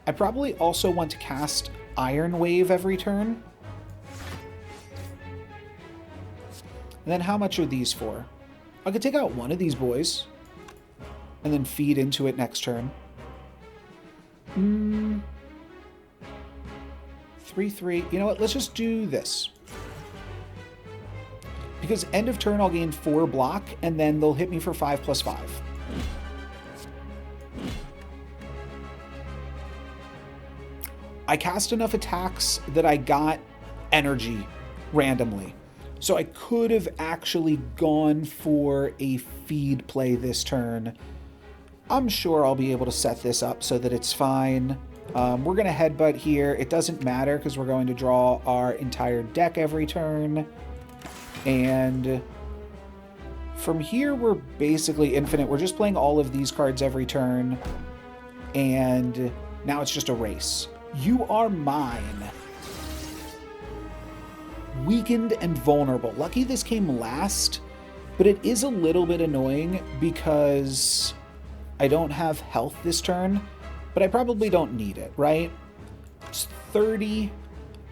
I probably also want to cast Iron Wave every turn. And then how much are these for? I could take out one of these boys and then feed into it next turn. 3/3. You know what? Let's just do this. Because end of turn I'll gain 4 block and then they'll hit me for 5+5. I cast enough attacks that I got energy randomly. So I could have actually gone for a feed play this turn. I'm sure I'll be able to set this up so that it's fine. We're going to headbutt here. It doesn't matter because we're going to draw our entire deck every turn. And from here, we're basically infinite. We're just playing all of these cards every turn. And now it's just a race. You are mine. Weakened and Vulnerable. Lucky this came last, but it is a little bit annoying because I don't have health this turn, but I probably don't need it, right? It's 30.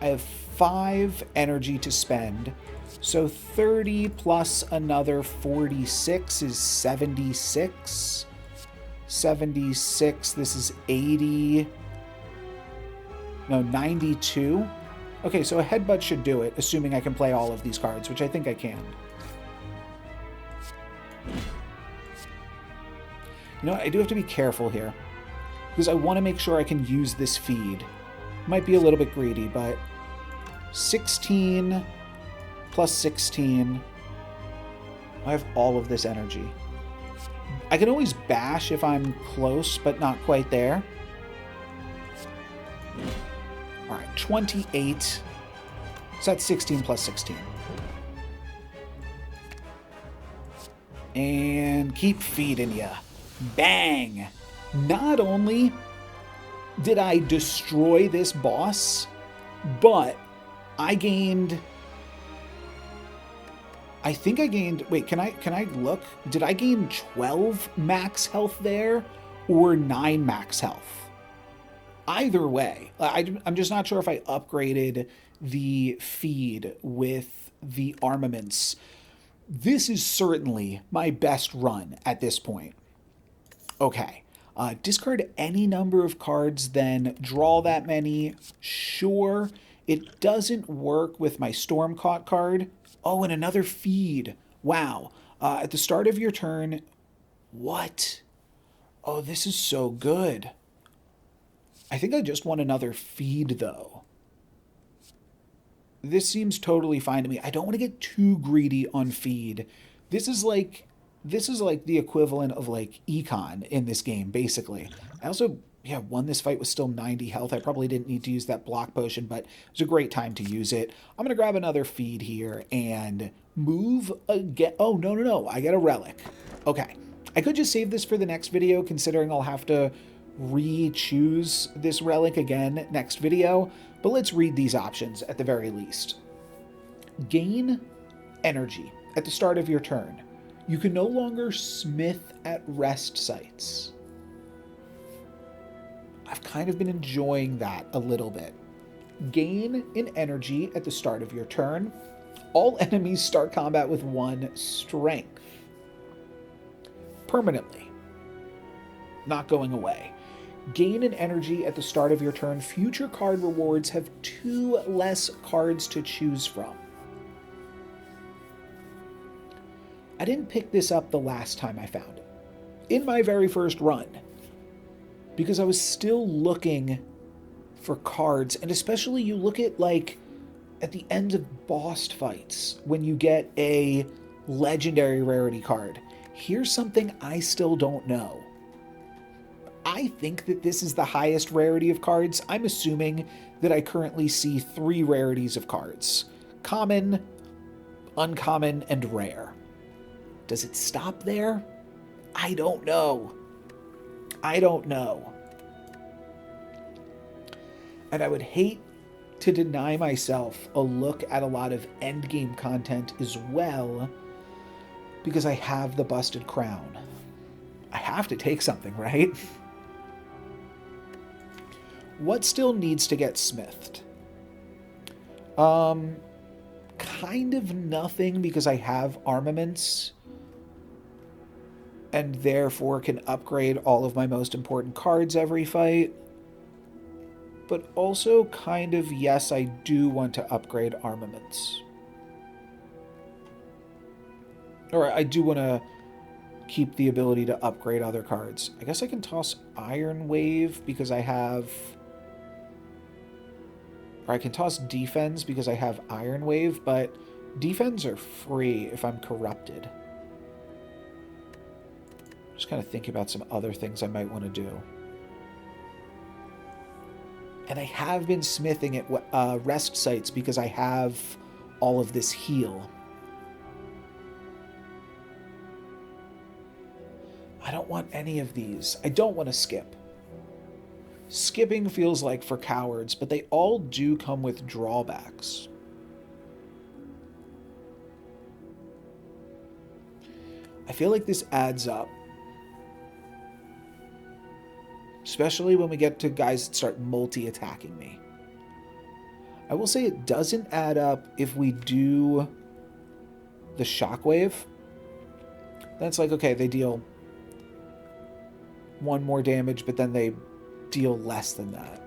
I have 5 energy to spend. So 30 plus another 46 is 76. 76. This is 80. No, 92. Okay, so a headbutt should do it, assuming I can play all of these cards, which I think I can. You know, I do have to be careful here, because I want to make sure I can use this feed. Might be a little bit greedy, but 16 plus 16. I have all of this energy. I can always bash if I'm close, but not quite there. All right, 28. So that's 16 plus 16. And keep feeding ya. Bang! Not only did I destroy this boss, but I gained... I think I gained... Wait, can I look? Did I gain 12 max health there or 9 max health? Either way, I'm just not sure if I upgraded the feed with the armaments. This is certainly my best run at this point. Okay. Discard any number of cards, then draw that many. Sure. It doesn't work with my Stormcaught card. Oh, and another feed. Wow. At the start of your turn... What? Oh, this is so good. I think I just want another feed, though. This seems totally fine to me. I don't want to get too greedy on feed. This is like the equivalent of like econ in this game, basically. I also won this fight with still 90 health. I probably didn't need to use that block potion, but it was a great time to use it. I'm gonna grab another feed here and move again. Oh, no. I get a relic. Okay. I could just save this for the next video, considering I'll have to re-choose this relic again next video, but let's read these options at the very least. Gain energy at the start of your turn. You can no longer smith at rest sites. I've kind of been enjoying that a little bit. Gain in energy at the start of your turn. All enemies start combat with 1 strength. Permanently. Not going away. Gain in energy at the start of your turn. Future card rewards have 2 less cards to choose from. I didn't pick this up the last time I found it. In my very first run. Because I was still looking for cards. And especially you look at like at the end of boss fights when you get a legendary rarity card. Here's something I still don't know. I think that this is the highest rarity of cards. I'm assuming that I currently see 3 rarities of cards. Common, uncommon, and rare. Does it stop there? I don't know. And I would hate to deny myself a look at a lot of endgame content as well, because I have the busted crown. I have to take something, right? What still needs to get smithed? Kind of nothing, because I have armaments and therefore can upgrade all of my most important cards every fight. But also kind of, yes, I do want to upgrade armaments. Or I do want to keep the ability to upgrade other cards. I guess I can toss Iron Wave because I have... Or I can toss Defense because I have Iron Wave, but Defense are free if I'm corrupted. Just kind of thinking about some other things I might want to do. And I have been smithing at rest sites because I have all of this heal. I don't want any of these. I don't want to skip. Skipping feels like for cowards, but they all do come with drawbacks. I feel like this adds up. Especially when we get to guys that start multi-attacking me. I will say it doesn't add up if we do the shockwave. That's like, okay, they deal 1 more damage, but then they deal less than that.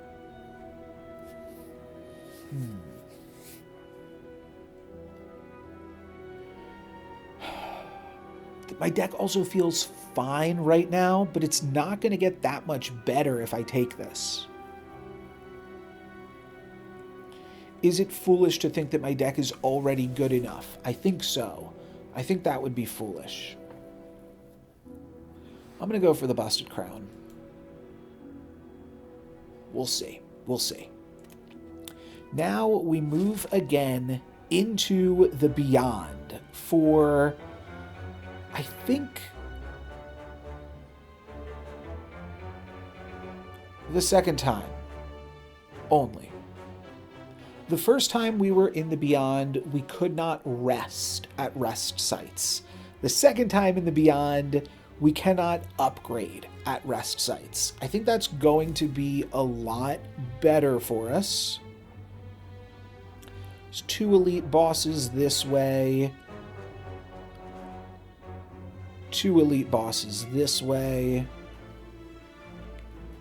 My deck also feels fine right now, but it's not going to get that much better if I take this. Is it foolish to think that my deck is already good enough? I think so. I think that would be foolish. I'm going to go for the busted crown. We'll see. We'll see. Now we move again into the Beyond for... I think the second time only. The first time we were in the Beyond, we could not rest at rest sites. The second time in the Beyond, we cannot upgrade at rest sites. I think that's going to be a lot better for us. There's 2 elite bosses this way. 2 elite bosses this way.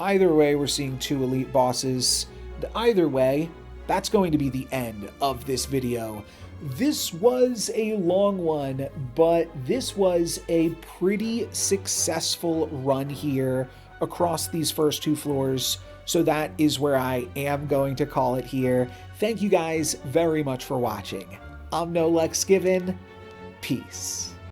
Either way, we're seeing 2 elite bosses. Either way, that's going to be the end of this video. This was a long one, but this was a pretty successful run here across these first 2 floors. So that is where I am going to call it here. Thank you guys very much for watching. I'm NoLucksGiven. Peace.